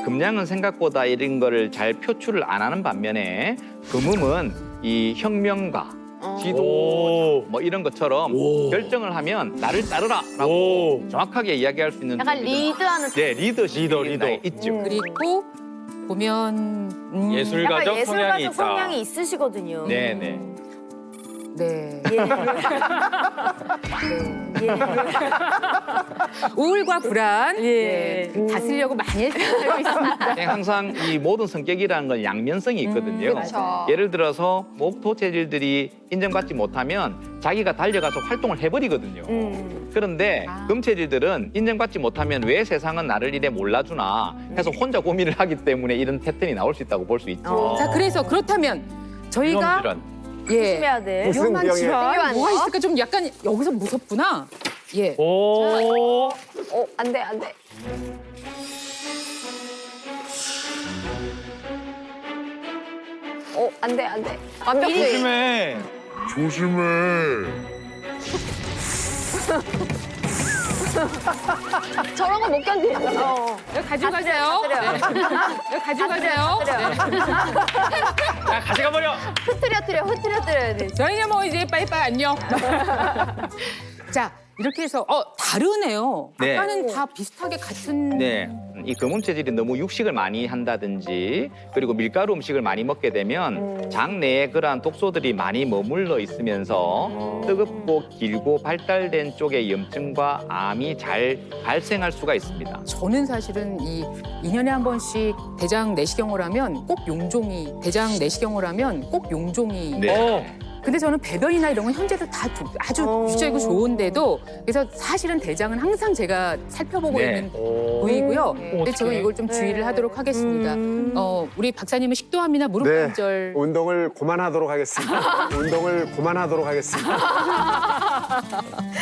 금양은 생각보다 이런 거를 잘 표출을 안 하는 반면에 금음은 이 혁명가 지도 뭐 이런 것처럼 결정을 하면 나를 따르라라고 정확하게 이야기할 수 있는 약간 리드하는 네 리더십 리더. 있죠. 그리고 보면 약간 예술가적 성향이 예술가적 있다. 성향이 있으시거든요. 네네. 네. 우울과 불안 다스리려고 많이 살고 있습니다. 네, 항상 이 모든 성격이라는 건 양면성이 있거든요. 그렇죠. 예를 들어서 목토 체질들이 인정받지 못하면 자기가 달려가서 활동을 해버리거든요. 그런데 금체질들은 인정받지 못하면 왜 세상은 나를 이래 몰라주나 해서 혼자 고민을 하기 때문에 이런 패턴이 나올 수 있다고 볼 수 있죠. 자, 그래서 그렇다면 저희가 질환. 조심해야 돼. 무슨 위험한 병이에요? 질환 뭐가 있을까 좀 약간 여기서 무섭구나. 예. 오. 안 돼, 안 돼. 안 돼, 안 돼. 완벽해. 조심해. 저런 거 못 견디는 거. 여기 가져가세요. 네. 여기 가져가세요. 네. 야, 가져가 버려. 흐트려야 돼. 저희는 뭐 이제 빠이빠이 안녕. 자, 이렇게 해서 다르네요. 네. 아까는 다 비슷하게 같은 네, 이 금음 체질이 너무 육식을 많이 한다든지 그리고 밀가루 음식을 많이 먹게 되면 장 내에 그러한 독소들이 많이 머물러 있으면서 뜨겁고 길고 발달된 쪽의 염증과 암이 잘 발생할 수가 있습니다. 저는 사실은 이 2년에 한 번씩 대장 내시경을 하면 꼭 용종이 네. 근데 저는 배변이나 이런 건 현재도 다 아주 유지하고 좋은데도 그래서 사실은 대장은 항상 제가 살펴보고 네. 있는 부위고요. 근데 제가 이걸 좀 주의를 하도록 하겠습니다. 우리 박사님은 식도암이나 무릎 네. 관절 운동을 그만하도록 하겠습니다. 운동을 그만하도록 하겠습니다.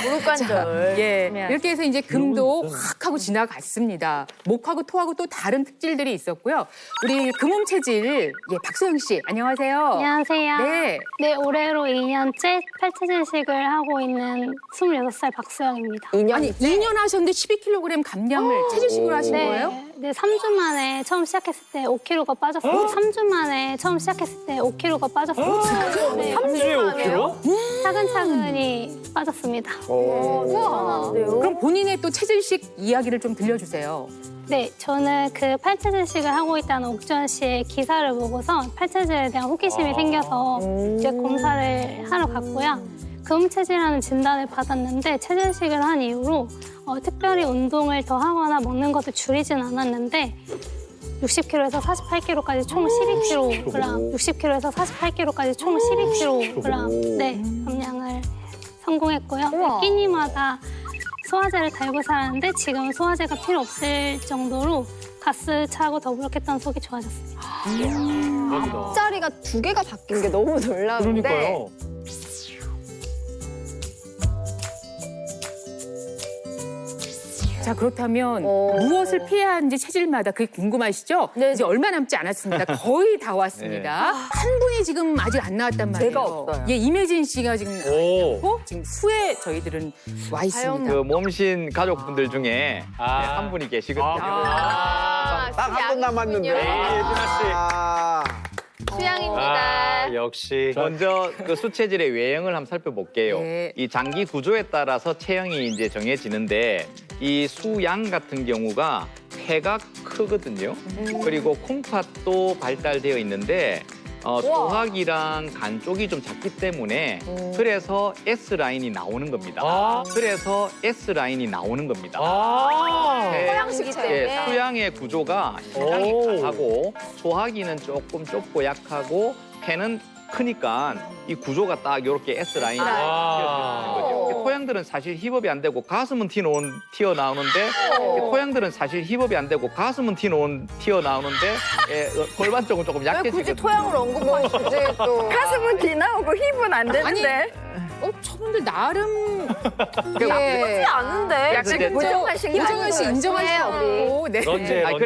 무릎 관절. 예, 이렇게 해서 이제 금도 확 하고 지나갔습니다. 목하고 토하고 또 다른 특질들이 있었고요. 우리 금음 체질, 박소영 씨, 안녕하세요. 안녕하세요. 네. 네, 올해로 2년째 팔체질식을 하고 있는 26살 박수영입니다. 아니, 2년 하셨는데 12kg 감량을 체질식으로 하신 네, 거예요? 네, 3주 만에 처음 시작했을 때 5kg가 빠졌어요. 3주 만에 처음 시작했을 때 5kg가 빠졌어요. 네, 3주에 5kg? 차근차근히 빠졌습니다. 그럼 본인의 또 체질식 이야기를 좀 들려주세요. 네, 저는 그 팔체질식을 하고 있다는 옥주현 씨의 기사를 보고서 팔체질에 대한 호기심이 생겨서 이제 검사를 하러 갔고요. 금체질이라는 진단을 받았는데 체질식을 한 이후로 특별히 운동을 더 하거나 먹는 것을 줄이진 않았는데 60kg에서 48kg까지 총 12kg, 60kg에서 48kg까지 총 12kg 네, 감량을 성공했고요. 끼니마다 소화제를 달고 살았는데 지금은 소화제가 필요 없을 정도로 가스 차고 더부룩 했던 속이 좋아졌습니다. 앞자리가 2개가 바뀐 게 너무 놀라운데 그러니까요. 자, 그렇다면 무엇을 피해야 하는지 체질마다 그게 궁금하시죠? 네. 이제 얼마 남지 않았습니다. 거의 다 왔습니다. 한 분이 지금 아직 안 나왔단 말이에요. 제가 없어요. 예, 이매진 씨가 지금 오. 지금 수에 저희들은 와 있습니다. 그 몸신 가족분들 중에 한 분이 계시거든요. 딱 한 분 남았는데. 예진아 씨. 아, 수양입니다. 역시. 먼저 그 수체질의 외형을 한번 살펴볼게요. 네. 이 장기 구조에 따라서 체형이 이제 정해지는데 이 수양 같은 경우가 폐가 크거든요. 그리고 콩팥도 발달되어 있는데 소화기랑 간 쪽이 좀 작기 때문에 그래서 S라인이 나오는 겁니다. 아. 그래서 S라인이 나오는 겁니다. 네, 서양식이기 때문에. 수양의 구조가 굉장히 오. 강하고 소화기는 조금 좁고 약하고 폐는 크니까 이 구조가 딱 이렇게 S라인이 튀어나오는 거죠. 토양들은 사실 힙업이 안 되고 가슴은 튀어나오는데 토양들은 사실 힙업이 안 되고 가슴은 튀어나오는데 골반 쪽은 조금 왜 약해지거든요. 굳이 토양을 언급하고 굳이 또 가슴은 티 나오고 힙은 안 되는데. 저분들 나름 나쁘지 않은데. 약간 이제 부정하신 거 오정현 씨 아니에요? 인정하시고 네. 런제, 아니,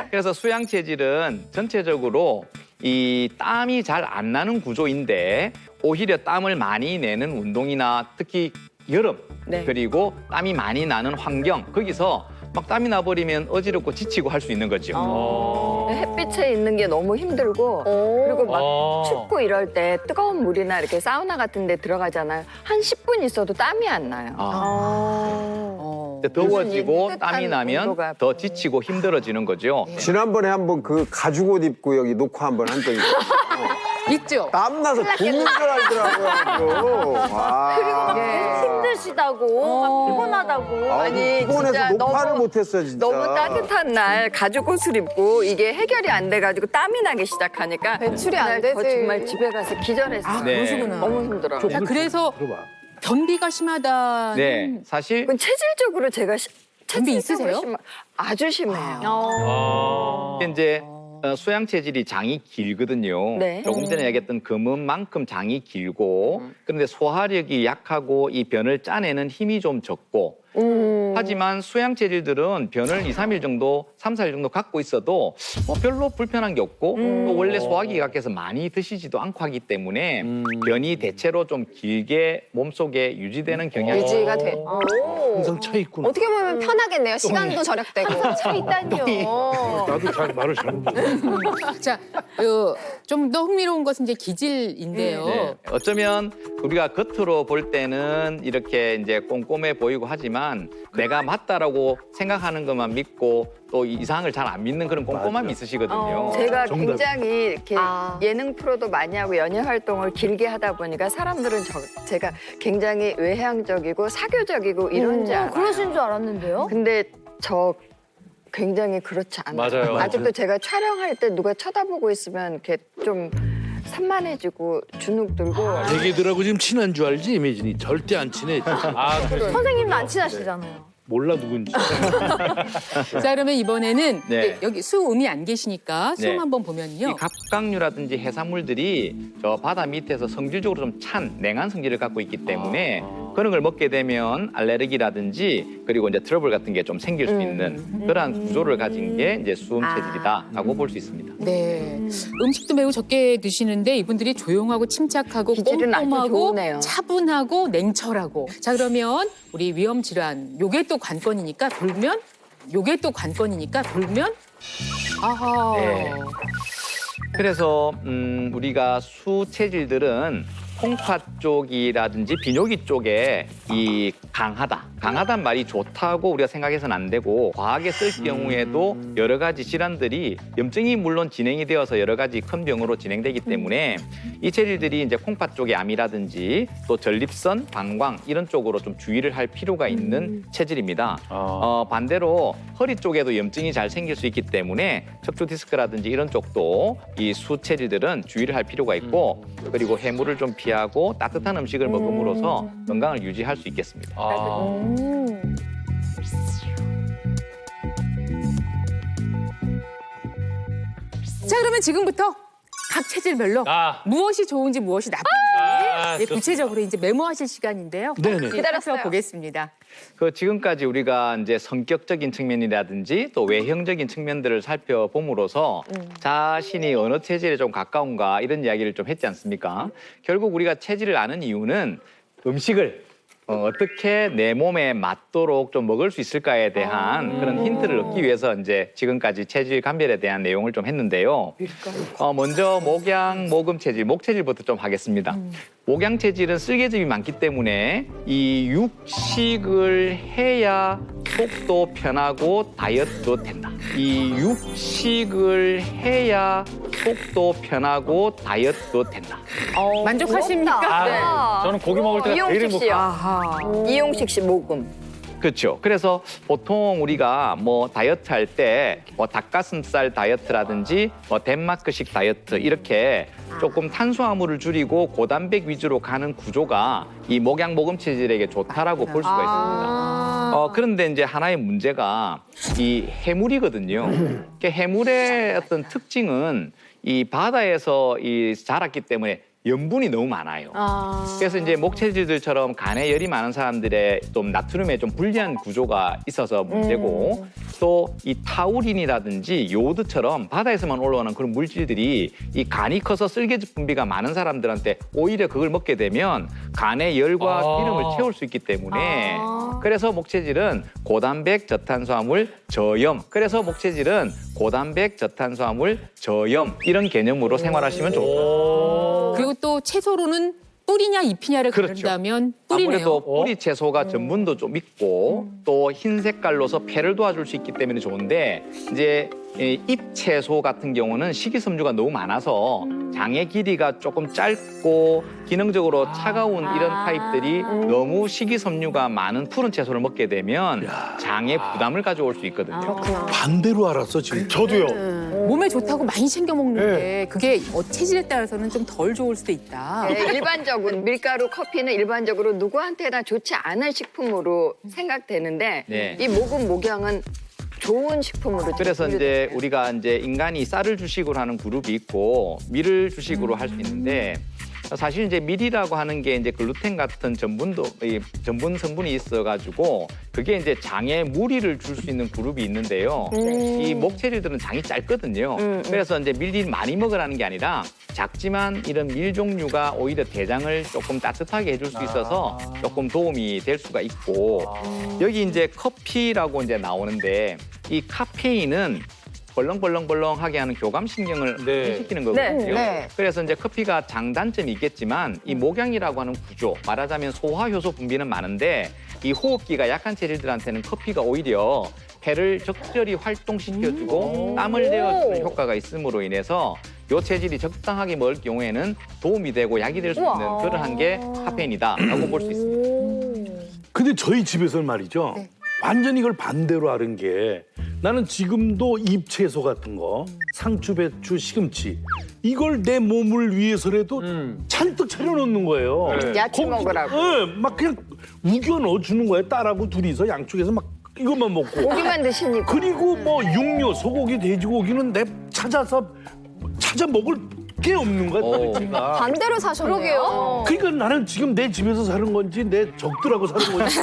그래서 수양 체질은 전체적으로 이 땀이 잘 안 나는 구조인데 오히려 땀을 많이 내는 운동이나 특히 여름 그리고 땀이 많이 나는 환경 거기서 막 땀이 나버리면 어지럽고 지치고 할 수 있는 거죠. 햇빛에 있는 게 너무 힘들고 그리고 막 춥고 이럴 때 뜨거운 물이나 이렇게 사우나 같은 데 들어가잖아요. 한 10분 있어도 땀이 안 나요. 더워지고 무슨 땀이 뜻한 나면 온도가 더 지치고 힘들어지는 거죠. 지난번에 한번 그 가죽 옷 입고 여기 녹화 한번 한 적이 있어요. 있죠? 땀나서 죽는 줄 알더라고요. 그리고 막 힘드시다고, 막 피곤하다고. 아니, 피곤해서 진짜 녹화를 너무- 못했어 진짜. 너무 따뜻한 날 가죽 옷을 입고 이게 해결이 안 돼가지고 땀이 나기 시작하니까 배출이 안 그날 저 되지. 정말 집에 가서 기절했어요. 네. 그러시구나. 너무 힘들어요. 자, 그래서 들어봐. 변비가 심하다는 네, 사실 그건 체질적으로 제가 변비 체질적으로 있으세요? 아주 심해요. 이제 수양 체질이 장이 길거든요. 네. 조금 전에 얘기했던 금은만큼 장이 길고 그런데 소화력이 약하고 이 변을 짜내는 힘이 좀 적고 하지만 수양 체질들은 변을 2, 3일 정도, 3, 4일 정도 갖고 있어도 뭐 별로 불편한 게 없고 또 원래 소화기가 약해서 많이 드시지도 않고 하기 때문에 변이 대체로 좀 길게 몸속에 유지되는 경향이 유지가 돼. 항상 차 있구나. 어떻게 보면 편하겠네요. 시간도 절약되고. 차 있다니요. 나도 잘 말을 잘 못해. 자, 좀 더 흥미로운 것은 이제 기질인데요. 네. 어쩌면 우리가 겉으로 볼 때는 이렇게 이제 꼼꼼해 보이고 하지만 내가 맞다라고 생각하는 것만 믿고 또 이상을 잘 안 믿는 그런 꼼꼼함이 있으시거든요. 제가 정답. 굉장히 이렇게 예능 프로도 많이 하고 연예 활동을 길게 하다 보니까 사람들은 제가 굉장히 외향적이고 사교적이고 이런 줄 알아요. 그러신 줄 알았는데요. 근데 저 굉장히 그렇지 않아요. 맞아요. 아직도 제가 촬영할 때 누가 쳐다보고 있으면 이렇게 좀 산만해지고 주눅 들고 애기들하고 지금 친한 줄 알지 이매진이 절대 안 친해. 선생님도 안 친하시잖아요. 몰라 누군지. 자, 그러면 이번에는 네. 이제 여기 수음이 안 계시니까 수음 네. 한번 이 보면요. 갑각류라든지 해산물들이 저 바다 밑에서 성질적으로 좀 찬 냉한 성질을 갖고 있기 때문에 그런 걸 먹게 되면 알레르기라든지 그리고 이제 트러블 같은 게 좀 생길 수 있는 그러한 구조를 가진 게 이제 수음 체질이다라고 볼 수 있습니다. 네. 음식도 매우 적게 드시는데 이분들이 조용하고 침착하고 기질은 아주 꼼꼼하고 좋으네요. 차분하고 냉철하고. 자, 그러면 우리 위험 질환 요게 또 관건이니까 돌면 요게 또 관건이니까 돌면 아하. 네. 그래서 우리가 수 체질들은 콩팥 쪽이라든지 비뇨기 쪽에 이 강하단 말이 좋다고 우리가 생각해서는 안 되고 과하게 쓸 경우에도 여러 가지 질환들이 염증이 물론 진행이 되어서 여러 가지 큰 병으로 진행되기 때문에 이 체질들이 이제 콩팥 쪽의 암이라든지 또 전립선, 방광 이런 쪽으로 좀 주의를 할 필요가 있는 체질입니다. 반대로 허리 쪽에도 염증이 잘 생길 수 있기 때문에 척추 디스크라든지 이런 쪽도 이 수 체질들은 주의를 할 필요가 있고 그리고 해물을 좀 피하고 따뜻한 음식을 먹음으로써 건강을 유지할 수 있겠습니다. 자, 그러면 지금부터 각 체질별로 무엇이 좋은지 무엇이 나쁜지 예, 구체적으로 이제 메모하실 시간인데요. 네네. 기다려서 보겠습니다. 그 지금까지 우리가 이제 성격적인 측면이라든지 또 외형적인 측면들을 살펴봄으로써 자신이 어느 체질에 좀 가까운가 이런 이야기를 좀 했지 않습니까? 결국 우리가 체질을 아는 이유는 음식을 어떻게 내 몸에 맞도록 좀 먹을 수 있을까에 대한 그런 힌트를 얻기 위해서 이제 지금까지 체질 감별에 대한 내용을 좀 했는데요. 먼저 목양, 모금 체질, 목 체질부터 좀 하겠습니다. 목양 체질은 쓸개즙이 많기 때문에 이 육식을 해야 속도 편하고 다이어트도 된다. 이 육식을 해야 속도 편하고 다이어트도 된다. 만족하십니까? 저는 고기 먹을 때가 제일 이용식 씨요. 행복해요. 이용식 씨 모금. 그렇죠. 그래서 보통 우리가 뭐 다이어트 할 때 뭐 닭가슴살 다이어트라든지 뭐 덴마크식 다이어트 이렇게 조금 탄수화물을 줄이고 고단백 위주로 가는 구조가 이 목양 모금 체질에게 좋다라고 볼 수가 있습니다. 그런데 이제 하나의 문제가 이 해물이거든요. 해물의 어떤 특징은 이 바다에서 자랐기 때문에 염분이 너무 많아요. 그래서 이제 목체질들처럼 간에 열이 많은 사람들의 좀 나트륨에 좀 불리한 구조가 있어서 문제고 또 이 타우린이라든지 요오드처럼 바다에서만 올라오는 그런 물질들이 이 간이 커서 쓸개즙 분비가 많은 사람들한테 오히려 그걸 먹게 되면 간에 열과 기름을 채울 수 있기 때문에 그래서 목체질은 고단백 저탄수화물 저염 그래서 목체질은 고단백 저탄수화물 저염 이런 개념으로 생활하시면 좋습니다. 그리고 또 채소로는 뿌리냐 잎이냐를 가른다면 뿌리네요. 아무래도 뿌리 채소가 전분도 좀 있고 또 흰 색깔로서 폐를 도와줄 수 있기 때문에 좋은데 이제 잎 채소 같은 경우는 식이섬유가 너무 많아서 장의 길이가 조금 짧고 기능적으로 차가운 이런 타입들이 너무 식이섬유가 많은 푸른 채소를 먹게 되면 장에 부담을 가져올 수 있거든요. 반대로 알았어 지금. 저도요. 몸에 좋다고 많이 챙겨 먹는데 그게 체질에 따라서는 좀 덜 좋을 수도 있다. 네, 일반적으로 밀가루 커피는 일반적으로 누구한테나 좋지 않은 식품으로 생각되는데 네. 이 모금 목양은 좋은 식품으로 그래서 이제 우리가 이제 인간이 쌀을 주식으로 하는 그룹이 있고 밀을 주식으로 할 수 있는데 사실 이제 밀이라고 하는 게 이제 글루텐 같은 전분 성분이 있어가지고 그게 이제 장에 무리를 줄 수 있는 그룹이 있는데요. 이 목체질들은 장이 짧거든요. 그래서 이제 밀을 많이 먹으라는 게 아니라 작지만 이런 밀 종류가 오히려 대장을 조금 따뜻하게 해줄 수 있어서 조금 도움이 될 수가 있고 여기 이제 커피라고 이제 나오는데 이 카페인은 벌렁벌렁벌렁하게 하는 교감신경을 일으키는 거거든요. 그래서 이제 커피가 장단점이 있겠지만 이 목양이라고 하는 구조, 말하자면 소화효소 분비는 많은데 이 호흡기가 약한 체질들한테는 커피가 오히려 폐를 적절히 활동시켜주고 땀을 내어주는 효과가 있음으로 인해서 요 체질이 적당하게 먹을 경우에는 도움이 되고 약이 될 수 있는 그러한 게 카페인이다라고 볼 수 있습니다. 근데 저희 집에서는 말이죠. 완전히 이걸 반대로 하는 게 나는 지금도 잎채소 같은 거, 상추, 배추, 시금치 이걸 내 몸을 위해서라도 잔뜩 차려놓는 거예요. 야채 먹으라고. 네, 막 그냥 우겨 넣어주는 거예요. 딸하고 둘이서 양쪽에서 막 이것만 먹고. 고기만 드시니까. 그리고 뭐 육류, 소고기, 돼지고기는 내 찾아 먹을 게 없는 거야, 딸기가. 반대로 사셨네요. 그러니까 나는 지금 내 집에서 사는 건지 내 적들하고 사는 건지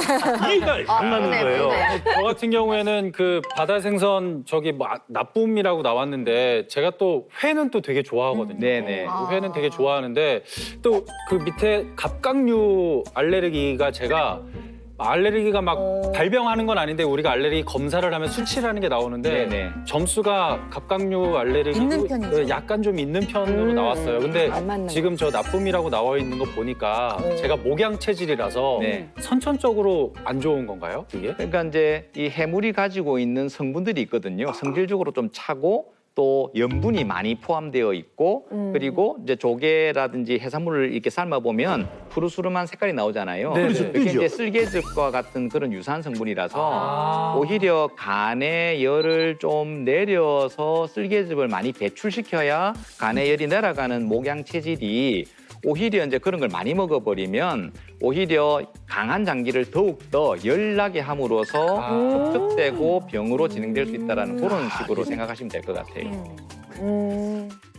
이해가 안 나는 거예요. 저 같은 경우에는 그 바다 생선 뭐 나쁨이라고 나왔는데 제가 또 회는 또 되게 좋아하거든요. 네네. 회는 되게 좋아하는데 또 그 밑에 갑각류 알레르기가 제가 알레르기가 막 발병하는 건 아닌데 우리가 알레르기 검사를 하면 수치라는 게 나오는데 네네. 점수가 갑각류 알레르기 있는 편이죠. 약간 좀 있는 편으로 나왔어요. 근데 안 맞는 지금 저 나쁨이라고 나와 있는 거 보니까 제가 목양 체질이라서 네. 선천적으로 안 좋은 건가요? 이게? 그러니까 이제 이 해물이 가지고 있는 성분들이 있거든요. 성질적으로 좀 차고 또 염분이 많이 포함되어 있고 그리고 이제 조개라든지 해산물을 이렇게 삶아 보면 푸르스름한 색깔이 나오잖아요. 네, 그렇죠. 네. 그게 뜨죠. 이제 쓸개즙과 같은 그런 유사한 성분이라서 오히려 간의 열을 좀 내려서 쓸개즙을 많이 배출시켜야 간의 열이 내려가는 목양 체질이 오히려 이제 그런 걸 많이 먹어버리면 오히려 강한 장기를 더욱더 열나게 함으로써 축적되고 병으로 진행될 수 있다는 그런 식으로 생각하시면 될 것 같아요.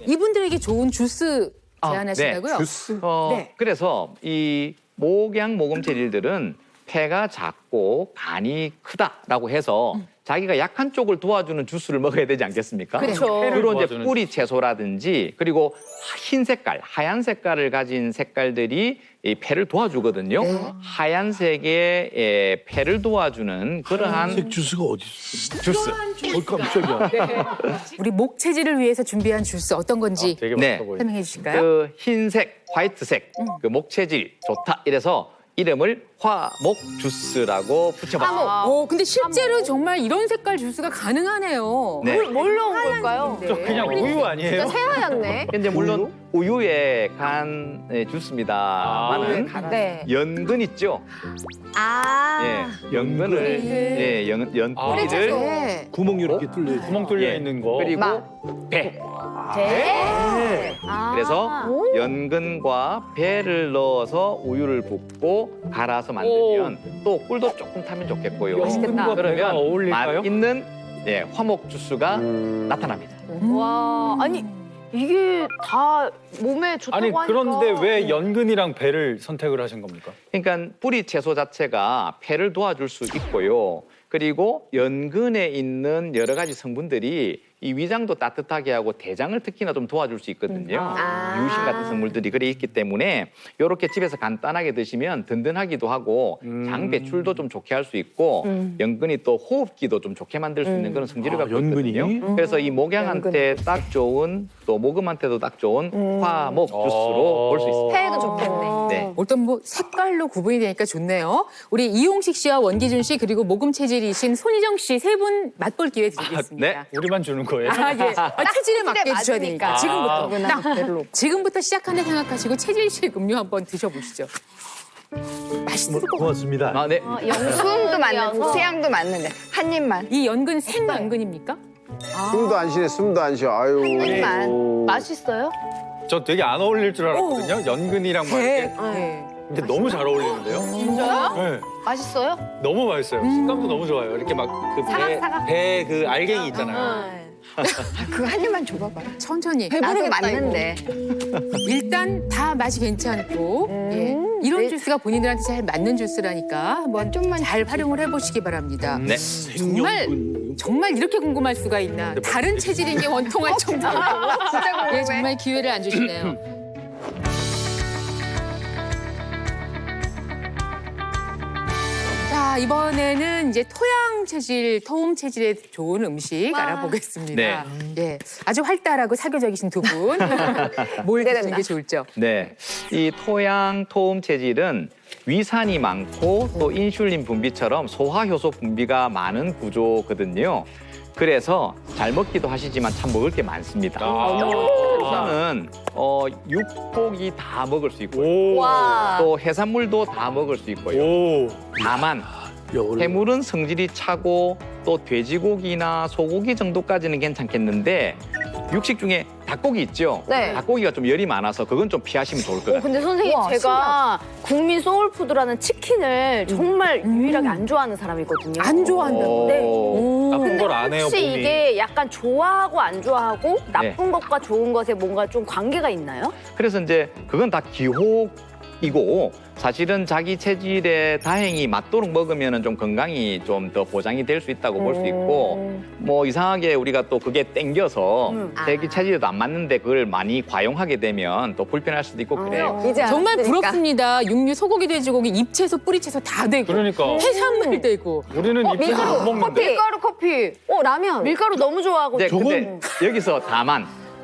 이분들에게 좋은 주스 제안하신다고요? 주스. 네. 그래서 이 목양 모금 체질들은 폐가 작고 간이 크다라고 해서 자기가 약한 쪽을 도와주는 주스를 먹어야 되지 않겠습니까? 그렇죠. 주로 이제 도와주는 뿌리 채소라든지 그리고 흰 색깔, 하얀 색깔을 가진 색깔들이 이 폐를 도와주거든요. 하얀색의 폐를 도와주는 그러한 색 주스가 어디 있어? 주스. 깜짝이야. 우리 목 체질을 위해서 준비한 주스 어떤 건지 되게 네. 맛있어 보이네. 설명해 주실까요? 그 흰색, 화이트색, 그 목체질 좋다 이래서 이름을 화목 주스라고 붙여봤어요. 근데 실제로 정말 이런 색깔 주스가 가능하네요. 네. 뭘 넣은 걸까요? 저 그냥 우유 아니에요? 새하얗네. 근데 물론 우유에 간 주스입니다만은 네. 연근 있죠. 아. 예, 연근을 예, 연뿌리를 네. 구멍 이렇게 뚫려 있어. 구멍 뚫려 예. 있는 거. 그리고 배. 아. 그래서 연근과 배를 넣어서 우유를 붓고 갈아서 만들면 또 꿀도 조금 타면 좋겠고요. 연근과 배가 그러면 어울릴까요? 맛있는 예, 화목 주스가 나타납니다. 와, 아니 이게 다 몸에 좋다고 아니 하니까. 그런데 왜 연근이랑 배를 선택을 하신 겁니까? 그러니까 뿌리 채소 자체가 폐를 도와줄 수 있고요. 그리고 연근에 있는 여러 가지 성분들이 이 위장도 따뜻하게 하고 대장을 특히나 좀 도와줄 수 있거든요. 유신 같은 성분들이 그래 있기 때문에 이렇게 집에서 간단하게 드시면 든든하기도 하고 장 배출도 좀 좋게 할 수 있고 연근이 또 호흡기도 좀 좋게 만들 수 있는 그런 성질을 갖고 연근이? 있거든요. 그래서 이 목양한테 딱 좋은 또 모금한테도 딱 좋은 화목 주스로 볼 수 있습니다. 폐에도 좋겠네. 네. 어떤 뭐 색깔로 구분이 되니까 좋네요. 우리 이용식 씨와 원기준 씨 그리고 모금 체질이신 손희정 씨 세 분 맛볼 기회 드리겠습니다. 네. 우리만 주는 거예요? 예. 체질에 맞게 주셔야 되니까. 지금부터. 누구나 지금부터 시작한다 생각하시고 체질식 음료 한번 드셔보시죠. 맛있을 것 같아요. 고맙습니다. 아, 네. 숨도 맞는 세양도 맞는데 한 입만 이 연근 생연근입니까? 숨도 안 쉬네, 숨도 안 쉬어. 아유. 한 입만. 맛있어요? 저 되게 안 어울릴 줄 알았거든요. 연근이랑 막 이렇게. 네. 근데 너무 잘 어울리는데요? 진짜요? 네. 맛있어요? 너무 맛있어요. 식감도 너무 좋아요. 이렇게 막 그 배 그 알갱이 있잖아요. 그거 한 입만 줘봐봐. 천천히. 나도 맞는데. 일단 다 맛이 괜찮고 예. 이런 주스가 본인들한테 잘 맞는 주스라니까 한번 좀만 잘 활용을 해보시기 바랍니다. 네. 정말 이렇게 궁금할 수가 있나. 다른 체질인 게 원통할 정도로. 진짜 궁금해. 예, 정말 기회를 안 주시네요. 자, 이번에는 이제 토양 체질, 토음 체질에 좋은 음식 알아보겠습니다. 네. 예. 아주 활달하고 사교적이신 두 분. 뭘 드시는 게 좋을죠? 네, 이 토양 토음 체질은 위산이 많고 또 인슐린 분비처럼 소화 효소 분비가 많은 구조거든요. 그래서 잘 먹기도 하시지만 참 먹을 게 많습니다. 우선은 육고기 다 먹을 수 있고요. 와. 또 해산물도 다 먹을 수 있고요. 오. 다만 해물은 성질이 차고 또 돼지고기나 소고기 정도까지는 괜찮겠는데 육식 중에 닭고기 있죠? 네. 닭고기가 좀 열이 많아서 그건 좀 피하시면 좋을 것 같아요. 근데 선생님 우와, 제가 국민 소울푸드라는 치킨을 정말 유일하게 안 좋아하는 사람이거든요. 안 좋아한다고? 네. 나쁜 걸 안 해요, 혹시 몸이. 이게 약간 좋아하고 안 좋아하고 나쁜 것과 좋은 것에 뭔가 좀 관계가 있나요? 그래서 이제 그건 다 기호에 이고 사실은 자기 체질에 다행히 맞도록 먹으면 좀 건강이 좀 더 보장이 될 수 있다고 볼 수 있고 뭐 이상하게 우리가 또 그게 땡겨서 자기 체질에도 안 맞는데 그걸 많이 과용하게 되면 또 불편할 수도 있고 그래요. 이제 정말 알았으니까. 부럽습니다. 육류, 소고기, 돼지고기, 잎채소, 뿌리채소 다 되고 그러니까. 해산물 되고. 우리는 입에서 못 먹는데. 밀가루 커피. 라면. 밀가루 너무 좋아하고. 네, 근데 여기서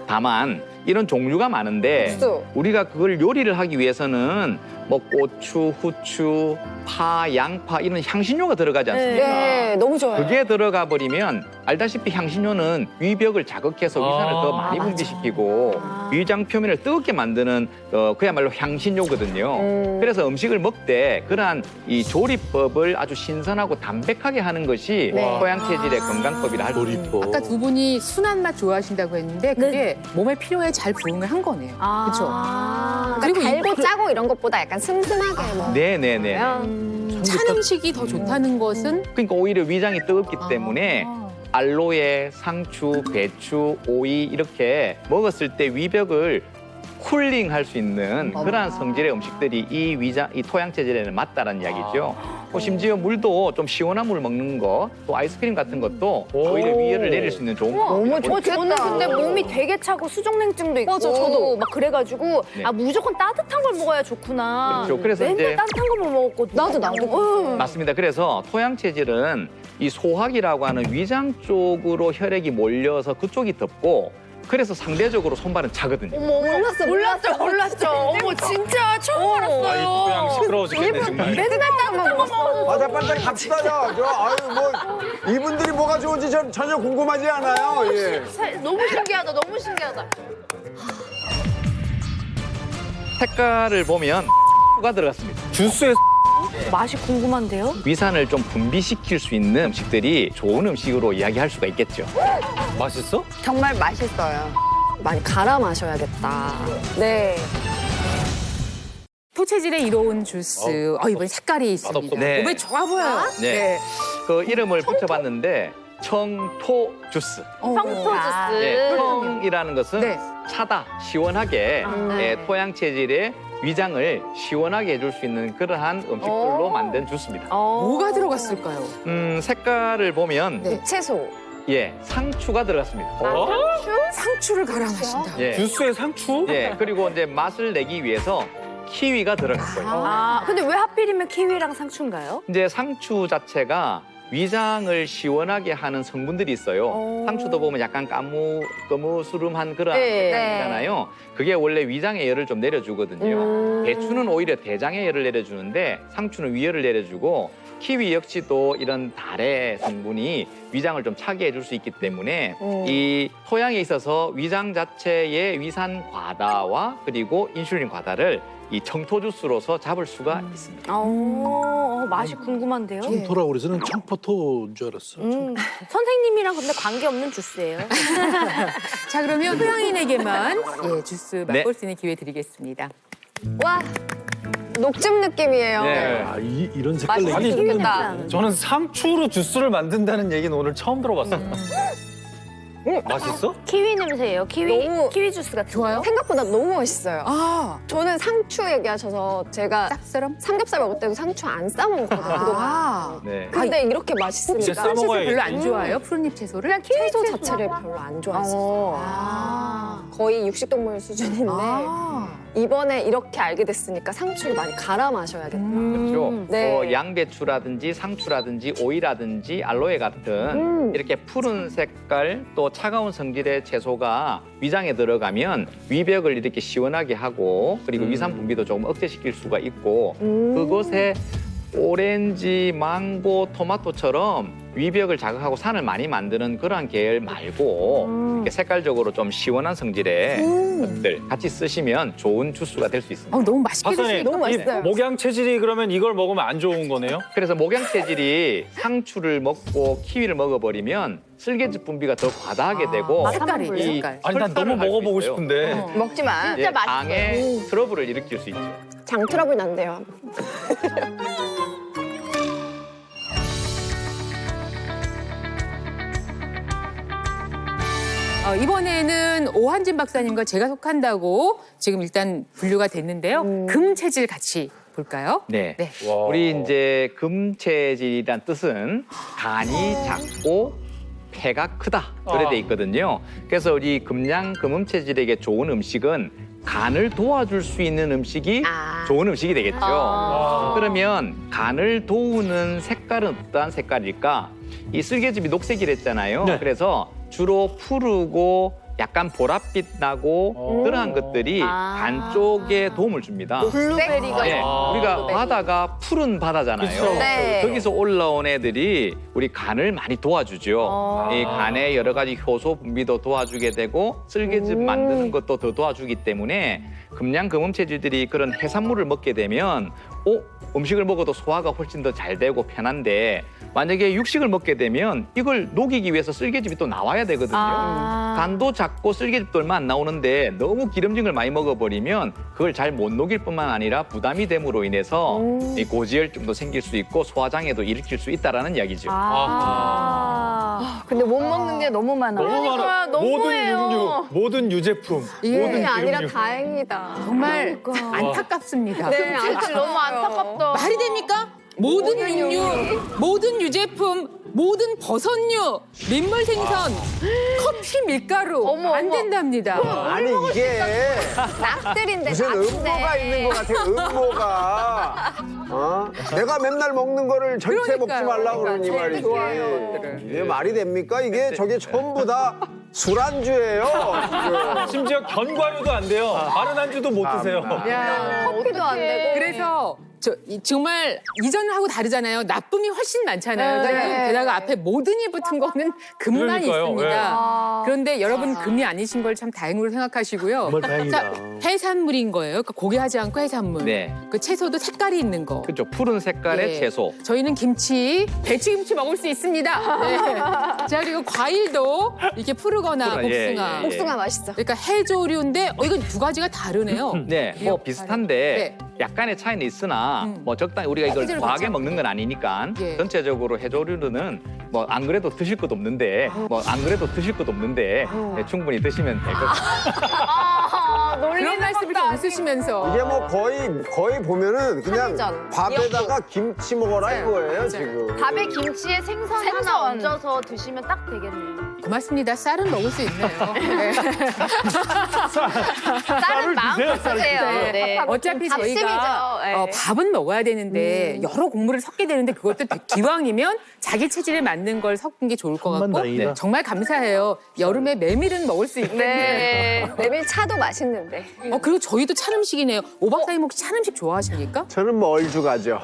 다만 이런 종류가 많은데 국수. 우리가 그걸 요리를 하기 위해서는 뭐 고추, 후추, 파, 양파 이런 향신료가 들어가지 않습니까? 네, 너무 좋아요. 그게 들어가 버리면 알다시피 향신료는 위벽을 자극해서 위산을 더 많이 맞아. 분비시키고 위장 표면을 뜨겁게 만드는 그야말로 향신료거든요. 그래서 음식을 먹되 그러한 이 조리법을 아주 신선하고 담백하게 하는 것이 네. 토양 체질의 건강법이라 할 수 있습니다. 조리법. 아까 두 분이 순한 맛 좋아하신다고 했는데 그게 몸의 필요에 잘 부응을 한 거네요. 그렇죠. 그리고 그리고 달고 짜고 이런 것보다 약간 슴슴하게 뭐. 네네네. 찬 음식이 더 좋다는 것은 그러니까 오히려 위장이 뜨겁기 때문에 알로에, 상추, 배추, 오이 이렇게 먹었을 때 위벽을 쿨링할 수 있는 그러한 성질의 음식들이 이 토양 체질에는 맞다라는 이야기죠. 심지어 물도 좀 시원한 물 먹는 거, 또 아이스크림 같은 것도 오히려 위열을 내릴 수 있는 좋은 방법이라고 너무 저는 근데 몸이 되게 차고 수족냉증도 있고 맞아, 저도. 막 그래가지고 네. 아 무조건 따뜻한 걸 먹어야 좋구나. 그렇죠. 그래서 맨날 이제- 따뜻한 것만 먹었거든요. 나도. 맞습니다. 그래서 토양 체질은 이 소화기라고 하는 위장 쪽으로 혈액이 몰려서 그쪽이 덥고 그래서 상대적으로 손발은 차거든요. 어머 몰랐죠. 어머 진짜 처음 알았어요. 아이 토양 시끄러워 죽겠네 정말. 맨날 따뜻한 거 먹어서 맞아, 빨리 갑시다. 아유, 뭐, 이분들이 뭐가 좋은지 전혀 궁금하지 않아요. 예. 너무 신기하다. 너무 신기하다. 색깔을 보면 가 들어갔습니다. 주스에 맛이 궁금한데요? 위산을 좀 분비시킬 수 있는 음식들이 좋은 음식으로 이야기할 수가 있겠죠. 맛있어? 정말 맛있어요. 많이 갈아 마셔야겠다. 네. 토체질에 이로운 주스. 이번에 색깔이 있습니다. 맛없어. 네. 몸에 좋아 보여요. 네. 그 이름을 붙여봤는데 청토 주스. 청토 주스. 네, 청이라는 것은 네. 차다, 시원하게 토양 체질의 위장을 시원하게 해줄 수 있는 그러한 음식들로 만든 주스입니다. 뭐가 들어갔을까요? 색깔을 보면 네. 채소. 상추가 들어갔습니다. 상추를 갈아 마신다. 예, 주스에 상추? 예, 그리고 이제 맛을 내기 위해서 키위가 들어갔고요. 근데 왜 하필이면 키위랑 상추인가요? 이제 상추 자체가 위장을 시원하게 하는 성분들이 있어요. 상추도 보면 약간 거무스름한 그런 네. 색깔이잖아요. 그게 원래 위장의 열을 좀 내려주거든요. 배추는 오히려 대장의 열을 내려주는데 상추는 위열을 내려주고 키위 역시도 이런 달의 성분이 위장을 좀 차게 해줄 수 있기 때문에 이 토양에 있어서 위장 자체의 위산 과다와 그리고 인슐린 과다를 이 청토 주스로서 잡을 수가 있습니다. 맛이 궁금한데요? 청토라고 그래서는 청포토인 줄 알았어. 선생님이랑 근데 관계없는 주스예요. 자, 그러면 소양인에게만 주스 맛볼 수 있는 기회 드리겠습니다. 와, 녹즙 느낌이에요. 네. 아, 이런 색깔 맛있- 내기 맛있겠다. 저는 상추로 주스를 만든다는 얘기는 오늘 처음 들어봤어요. 맛있어? 키위 냄새예요. 키위 너무- 키위 주스 같은 좋아요? 생각보다 너무 맛있어요. 저는 상추 얘기하셔서 제가 쌉싸름? 삼겹살 먹을 때도 상추 안 싸 먹었거든요. 그동안. 네. 근데 이렇게 이제 맛있으니까 싸 채소 먹어야겠다. 별로 안 좋아해요? 푸른잎 채소를? 그냥 키위 채소 채소 자체를 별로 안 좋아했어요. 거의 육식동물 수준인데 이번에 이렇게 알게 됐으니까 상추를 많이 갈아 마셔야겠다. 그렇죠. 네. 양배추라든지 상추라든지 오이라든지 알로에 같은 이렇게 푸른 색깔 또 차가운 성질의 채소가 위장에 들어가면 위벽을 이렇게 시원하게 하고 그리고 위산 분비도 조금 억제시킬 수가 있고 그것에 오렌지, 망고, 토마토처럼 위벽을 자극하고 산을 많이 만드는 그러한 계열 말고 이렇게 색깔적으로 좀 시원한 성질의 것들 같이 쓰시면 좋은 주스가 될 수 있습니다. 너무 맛있게 박사님, 드시니까 너무 맛있어요. 이 목양 체질이 그러면 이걸 먹으면 안 좋은 거네요? 그래서 목양 체질이 상추를 먹고 키위를 먹어버리면 쓸개즙 분비가 더 과다하게 되고 색깔이 이 색깔. 아니 난 너무 혈관을 앓고 먹어보고 있어요. 싶은데. 먹지 마. 예, 장에 트러블을 일으킬 수 있죠. 장 트러블 난대요. 이번에는 오한진 박사님과 제가 속한다고 지금 일단 분류가 됐는데요. 금체질 같이 볼까요? 네. 네. 우리 이제 금체질이란 뜻은 간이 작고 폐가 크다 그래 돼 있거든요. 그래서 우리 금양금음체질에게 좋은 음식은 간을 도와줄 수 있는 음식이 좋은 음식이 되겠죠. 그러면 간을 도우는 색깔은 어떠한 색깔일까? 이 쓸개즙이 녹색이랬잖아요. 네. 그래서 주로 푸르고 약간 보랏빛 나고 그러한 것들이 간 쪽에 도움을 줍니다. 블루베리가 네, 우리가 바다가 푸른 바다잖아요. 그쵸. 네. 거기서 올라온 애들이 우리 간을 많이 도와주죠. 이 간의 여러 가지 효소 분비도 도와주게 되고 쓸개즙 만드는 것도 더 도와주기 때문에 금양금음체질들이 그런 해산물을 먹게 되면 음식을 먹어도 소화가 훨씬 더 잘 되고 편한데 만약에 육식을 먹게 되면 이걸 녹이기 위해서 쓸개즙이 또 나와야 되거든요. 간도 작고 쓸개즙도 얼마 안 나오는데 너무 기름진 걸 많이 먹어버리면 그걸 잘 못 녹일 뿐만 아니라 부담이 됨으로 인해서 이 고지혈증도 생길 수 있고 소화장애도 일으킬 수 있다라는 이야기죠. 근데 못 먹는 게 너무 많아. 너무 많아. 모든 너무해요. 육류, 모든 유제품, 예. 모든 그게 아니라 기름류. 다행이다. 정말 안타깝습니다. 네, 사실 너무 안타깝다. 말이 됩니까? 모든 육류, 모든 유제품, 모든 버섯류, 민물 생선, 커피, 밀가루 안 된답니다. 아니 이게 낙들인데 무슨 낙들. 음모가 있는 것 같아. 음모가. 내가 맨날 먹는 거를 절대 먹지 그러니까요. 말라고 그러니 말이지. 이게 말이 됩니까? 이게 저게 전부 다 술안주예요. 심지어 견과류도 안 돼요. 마른 안주도 못 드세요. 야, 커피도 안 되고. 그래서 정말 이전하고 다르잖아요. 나쁨이 훨씬 많잖아요. 게다가 앞에 모든이 붙은 거는 금만 그러니까요. 있습니다. 그런데 여러분 금이 아니신 걸 참 다행으로 생각하시고요. 정말 다행이다. 해산물인 거예요. 그러니까 고기 하지 않고 해산물. 네. 그 채소도 색깔이 있는 거. 그렇죠. 푸른 색깔의 예. 채소. 저희는 김치, 배추김치 먹을 수 있습니다. 네. 자, 그리고 과일도 이렇게 푸르거나 푸른, 예, 복숭아. 예. 복숭아 맛있어. 그러니까 해조류인데 이건 두 가지가 다르네요. 네, 뭐 비슷한데 네. 약간의 차이는 있으나 뭐 적당히 우리가 이걸 해조류 과하게 괜찮고. 먹는 건 아니니까 예. 전체적으로 해조류는 뭐 안 그래도 드실 것 없는데 네, 충분히 드시면 될 것 같아요. 그런 말씀을 좀 웃으시면서. 이게 뭐 거의 보면은 그냥 한이잖아. 밥에다가 김치 먹어라 이거예요 지금. 밥에 김치에 생선 하나 얹어서 드시면 딱 되겠네요. 고맙습니다. 쌀은 먹을 수 있네요. 네. 쌀은 마음껏 드세요. 네. 어차피 밥심이죠. 저희가 네. 밥은 먹어야 되는데 여러 곡물을 섞게 되는데 그것도 기왕이면 자기 체질에 맞는 걸 섞은 게 좋을 것 천만 같고 다행이다. 정말 감사해요. 여름에 메밀은 먹을 수 있겠네. 네. 메밀 차도 맛있는데. 그리고 저희도 찬 음식이네요. 오 박사님 혹시 찬 음식 좋아하십니까? 저는 뭐 얼죽하죠.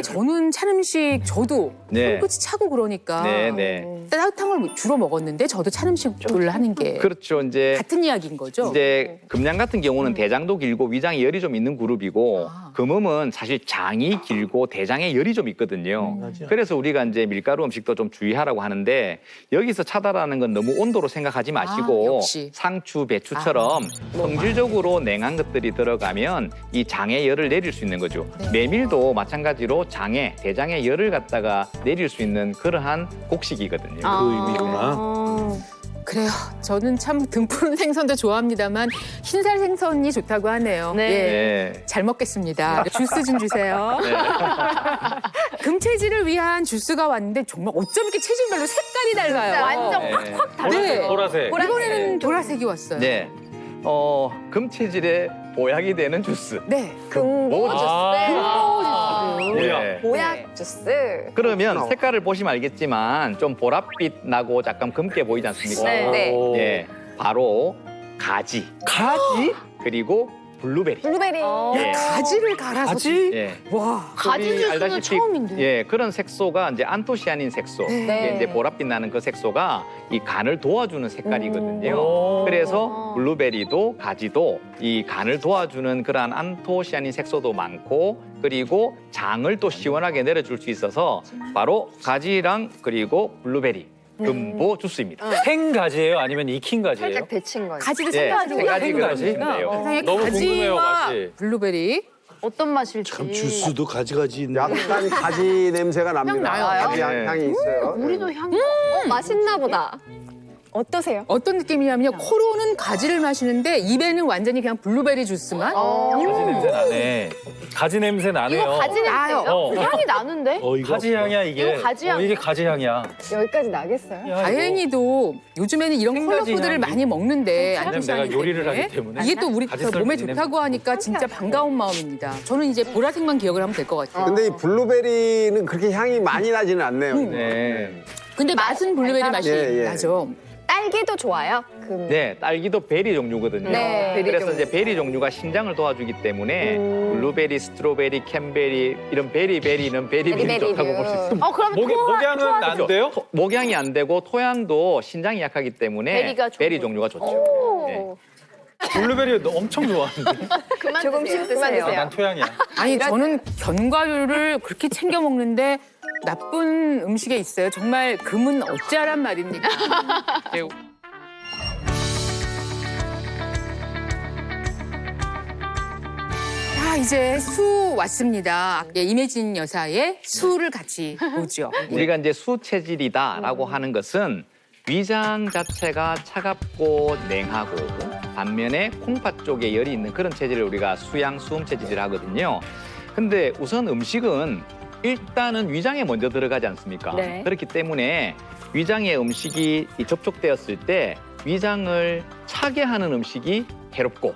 저는 찬 음식 저도 네. 손끝이 차고 그러니까 네, 네. 따뜻한 걸 주로 먹었는데 저도 찬 음식을 하는 게 그렇죠. 이제 같은 이야기인 거죠. 이제 금양 같은 경우는 대장도 길고 위장에 열이 좀 있는 그룹이고 금음은 사실 장이 길고 대장에 열이 좀 있거든요. 그래서 우리가 이제 밀가루 음식도 좀 주의하라고 하는데 여기서 차다라는 건 너무 온도로 생각하지 마시고 역시. 상추, 배추처럼 성질적으로 냉한 것들이 들어가면 이 장에 열을 내릴 수 있는 거죠. 메밀도 마찬가지로 장에 대장에 열을 갖다가 내릴 수 있는 그러한 곡식이거든요. 그 의미구나. 그래요. 저는 참 등푸른 생선도 좋아합니다만 흰살 생선이 좋다고 하네요. 네. 예. 네. 잘 먹겠습니다. 주스 좀 주세요. 금체질을 위한 주스가 왔는데 정말 어쩜 이렇게 체질별로 색깔이 달라요. 완전 네. 확확 다르 네. 보라색. 이번에는 보라색이 왔어요. 네. 금체질의 보약이 되는 주스. 네. 먹어보셨어요? 뭐야? 네. 보약 주스. 그러면 색깔을 보시면 알겠지만 좀 보랏빛 나고 약간 검게 보이지 않습니까? 네. 예, 바로 가지. 가지? 그리고 블루베리. 블루베리. 예. 가지를 갈아서. 가지? 예. 와. 가지 우리 주스는 알다시피 처음인데. 예, 그런 색소가 이제 안토시아닌 색소. 이게 이제 보랏빛 나는 그 색소가 이 간을 도와주는 색깔이거든요. 그래서 블루베리도 가지도 이 간을 도와주는 그러한 안토시아닌 색소도 많고 그리고 장을 또 시원하게 내려줄 수 있어서 바로 가지랑 그리고 블루베리 금보 주스입니다. 생가지예요? 아니면 익힌 가지예요? 살짝 데친 거예요. 가지도 예, 생가지고 세 가지 생가지. 그러시는데요. 세상에 너무 궁금해요, 가지와 맛이. 블루베리. 어떤 맛일지. 참 주스도 가지가지 있네. 약간 가지 냄새가 납니다. 향 나요. 가지 네. 향이 있어요. 우리도 향이. 맛있나 보다. 어떠세요? 어떤 느낌이냐면요. 코로는 가지를 마시는데 입에는 완전히 그냥 블루베리 주스만. 가지 냄새 나네. 가지 냄새 나네요. 이거 가지 냄새요? 어. 향이 나는데? 이거 가지 향이야 이게. 이거 가지 향이야? 이게 가지 향이야. 여기까지 나겠어요? 야, 다행히도 요즘에는 이런 컬러 생가지 푸드를 향이. 많이 먹는데 왜냐면 안 내가 요리를 하기 때문에. 이게 또 우리 가지 몸에 썰기 좋다고 하니까 진짜 반가운 마음입니다. 저는 이제 보라색만 기억을 하면 될 것 같아요. 근데 이 블루베리는 그렇게 향이 많이 나지는 않네요. 네. 근데 맛은 블루베리 맛이 예, 예. 나죠. 딸기도 좋아요. 네, 딸기도 베리 종류거든요. 네, 베리 그래서 종류. 이제 베리 종류가 신장을 도와주기 때문에 블루베리, 스트로베리, 캔베리 이런 베리는 베리들이 베리베리류. 좋다고 볼 수 있습니다. 그러면 목양은 안 돼요? 목양이 안 되고 토양도 신장이 약하기 때문에 베리가 좋은 베리 종류가 좋죠. 네. 블루베리 너 엄청 좋아하는데. 조금씩 그만 드세요. 드세요. 난 토양이야. 아니 저는 견과류를 그렇게 챙겨 먹는데 나쁜 음식에 있어요. 정말 금은 어찌하란 말입니까? 네. 자 이제 수 왔습니다. 예, 임혜진 여사의 수를 같이 보죠. 우리가 이제 수체질이다라고 하는 것은 위장 자체가 차갑고 냉하고 반면에 콩팥 쪽에 열이 있는 그런 체질을 우리가 수양 수음 체질이라 하거든요. 근데 우선 음식은 일단은 위장에 먼저 들어가지 않습니까? 네. 그렇기 때문에 위장에 음식이 접촉되었을 때 위장을 차게 하는 음식이 해롭고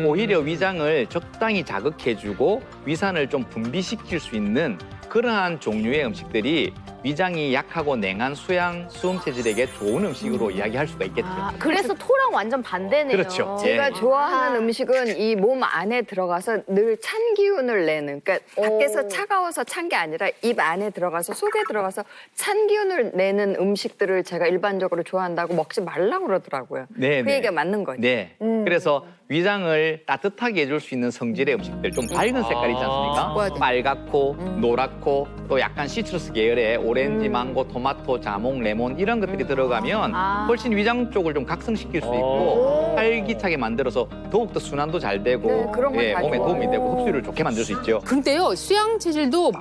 오히려 위장을 적당히 자극해주고 위산을 좀 분비시킬 수 있는 그러한 종류의 음식들이 위장이 약하고 냉한 수양 수음 체질에게 좋은 음식으로 이야기할 수가 있겠죠. 그래서 토랑 완전 반대네요. 그렇죠. 제가 예. 좋아하는 음식은 이 몸 안에 들어가서 늘 찬 기운을 내는, 그러니까 밖에서 차가워서 찬 게 아니라 입 안에 들어가서 속에 들어가서 찬 기운을 내는 음식들을 제가 일반적으로 좋아한다고 먹지 말라고 그러더라고요. 네, 그 네. 얘기가 맞는 거죠. 네. 그래서 위장을 따뜻하게 해줄 수 있는 성질의 음식들, 좀 밝은 색깔 있지 않습니까? 먹어야 돼. 빨갛고 노랗고 또 약간 시트러스 계열의 오렌지, 망고, 토마토, 자몽, 레몬 이런 것들이 들어가면 훨씬 위장 쪽을 좀 각성시킬 수 있고 활기차게 만들어서 더욱더 순환도 잘 되고 네, 그런 걸다 몸에 좋아해요. 도움이 되고 흡수를 좋게 만들 수 있죠. 근데요 수양 체질도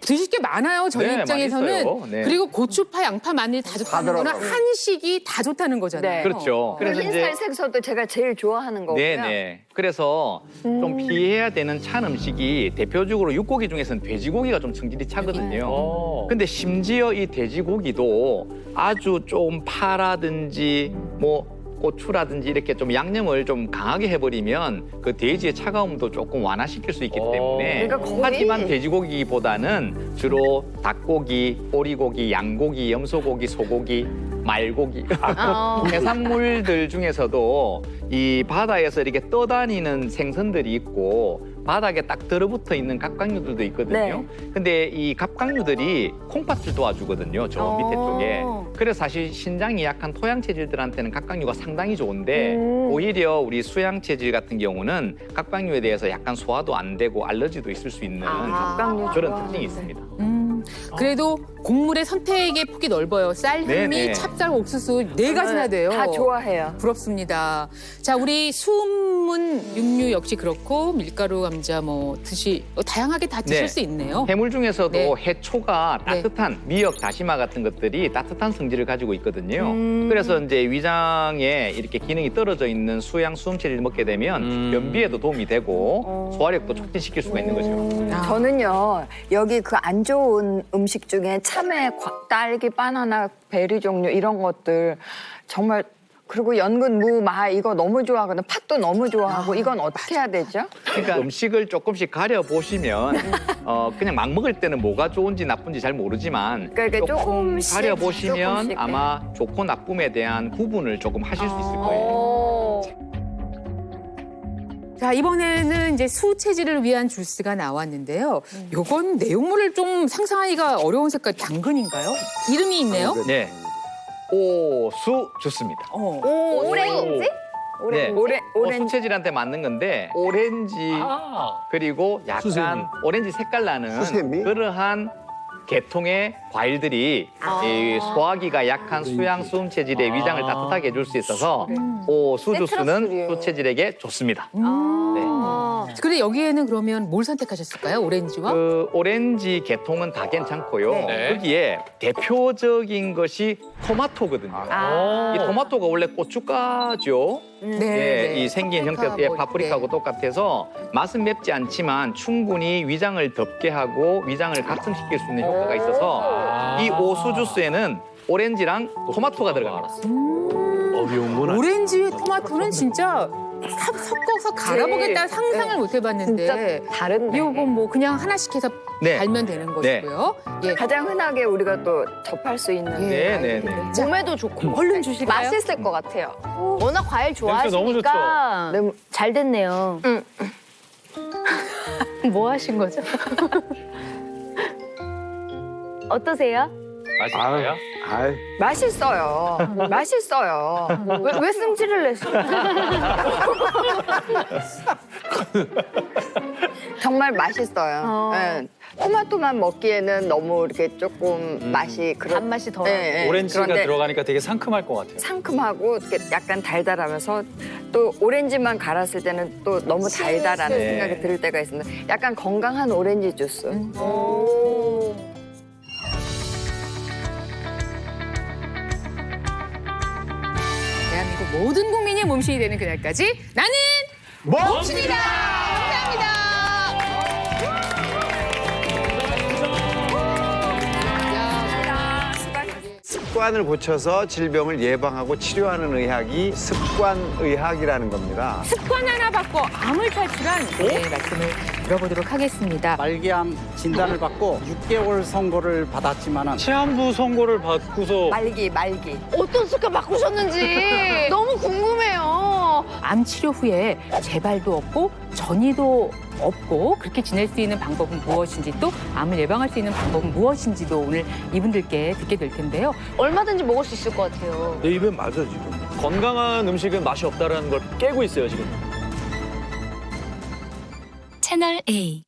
드실 게 많아요 저희 네, 입장에서는. 많이 있어요. 네. 그리고 고추파, 양파, 마늘 다 좋다는 거는 들어가고. 한식이 다 좋다는 거잖아요. 네. 그렇죠. 그래서 이제 흰살 색소도 제가 제일 좋아하는 거고요. 네네. 그래서 좀 피해야 되는 찬 음식이 대표적으로 육고기 중에서는 돼지고기가 좀 성질이 차거든요. 근데 심지어 이 돼지고기도 아주 좀 파라든지 뭐 고추라든지 이렇게 좀 양념을 좀 강하게 해버리면 그 돼지의 차가움도 조금 완화시킬 수 있기 때문에 그러니까 거의- 하지만 돼지고기보다는 주로 닭고기, 오리고기, 양고기, 염소고기, 소고기, 말고기 해산물들 중에서도 이 바다에서 이렇게 떠다니는 생선들이 있고 바닥에 딱 들어붙어 있는 갑각류들도 있거든요. 근데 이 갑각류들이 콩팥을 도와주거든요. 저 밑에 쪽에. 그래서 사실 신장이 약한 토양 체질들한테는 갑각류가 상당히 좋은데 오히려 우리 수양 체질 같은 경우는 갑각류에 대해서 약간 소화도 안 되고 알러지도 있을 수 있는 갑각류 그런 좋아하는데. 특징이 있습니다. 그래도 곡물의 선택의 폭이 넓어요. 쌀, 흑미, 네네. 찹쌀, 옥수수 네 가지나 돼요. 다 좋아해요. 부럽습니다. 자, 우리 수은 육류 역시 그렇고 밀가루, 감자 뭐 다양하게 다 드실 네. 수 있네요. 해물 중에서도 네. 해초가 네. 따뜻한 미역, 다시마 같은 것들이 따뜻한 성질을 가지고 있거든요. 그래서 이제 위장에 이렇게 기능이 떨어져 있는 수양 수음 체질을 먹게 되면 변비에도 도움이 되고 소화력도 촉진시킬 수가 있는 거죠. 저는요, 여기 그 안 좋은 음식 중에 참외, 딸기, 바나나, 베리 종류 이런 것들 정말, 그리고 연근, 무, 마 이거 너무 좋아하거든요. 팥도 너무 좋아하고 이건 어떻게 해야 되죠? 그러니까 음식을 조금씩 가려 보시면 그냥 막 먹을 때는 뭐가 좋은지 나쁜지 잘 모르지만 그러니까 조금 조금씩, 가려 보시면 조금씩, 아마 좋고 나쁨에 대한 구분을 조금 하실 수 있을 거예요. 자, 이번에는 이제 수 체질을 위한 주스가 나왔는데요. 요건 내용물을 좀 상상하기가 어려운 색깔 당근인가요? 이름이 있네요. 네. 오수 주스입니다. 오렌지? 네. 오렌지. 수체질한테 맞는 건데 오렌지 그리고 약간 수세미. 오렌지 색깔 나는 수세미? 그러한 계통의 과일들이 이 소화기가 약한 수양 수음 체질의 위장을 따뜻하게 해줄 수 있어서 오수 주스는 수 체질에게 좋습니다. 네. 그리고 근데 여기에는 그러면 뭘 선택하셨을까요? 오렌지와? 그 오렌지 계통은 다 괜찮고요. 네. 거기에 대표적인 것이 토마토거든요. 이 토마토가 원래 고춧가죠. 예, 이 생긴 형태가 예, 파프리카하고 똑같아서 맛은 맵지 않지만 충분히 위장을 덮게 하고 위장을 각성시킬 수 있는 효과가 있어서 이 오수 주스에는 오렌지랑 토마토가 들어갑니다. 어려운 건 오렌지에 토마토는 진짜 섞어서 갈아보겠다 상상을 못 해봤는데 진짜 다른데. 이거 뭐 그냥 하나씩 해서 네. 갈면 되는 것이고요. 예. 가장 흔하게 우리가 또 접할 수 있는 네, 네, 네. 몸에도 좋고. 얼른 주실까요? 맛있을 것 같아요. 워낙 과일 너무 좋아하시니까 잘 됐네요. 뭐 하신 거죠? 어떠세요? 맛있어요? 아이, 맛있어요. 맛있어요. 왜 승질을 내시죠? 정말 맛있어요. 네. 토마토만 먹기에는 너무 이렇게 조금 맛이 그런 단맛이 덜. 네, 네. 오렌지가 그런데 들어가니까 되게 상큼할 것 같아요. 상큼하고 이렇게 약간 달달하면서 또 오렌지만 갈았을 때는 또 너무 달달하는 네. 생각이 들 때가 있습니다. 약간 건강한 오렌지 주스. 대한민국 모든 국민이 몸신이 되는 그날까지 나는 몸신이다. 감사합니다. 습관을 고쳐서 질병을 예방하고 치료하는 의학이 습관의학이라는 겁니다. 습관 하나 바꿔 암을 탈출한 말씀을 들어보도록 하겠습니다. 말기암 진단을 받고 6개월 선고를 받았지만은 치안부 선고를 받고서 말기. 어떤 습관 바꾸셨는지 너무 궁금해요. 암 치료 후에 재발도 없고 전이도 없고 그렇게 지낼 수 있는 방법은 무엇인지 또 암을 예방할 수 있는 방법은 무엇인지도 오늘 이분들께 듣게 될 텐데요. 얼마든지 먹을 수 있을 것 같아요. 내 입에 맞아 지금. 건강한 음식은 맛이 없다라는 걸 깨고 있어요 지금. 채널 A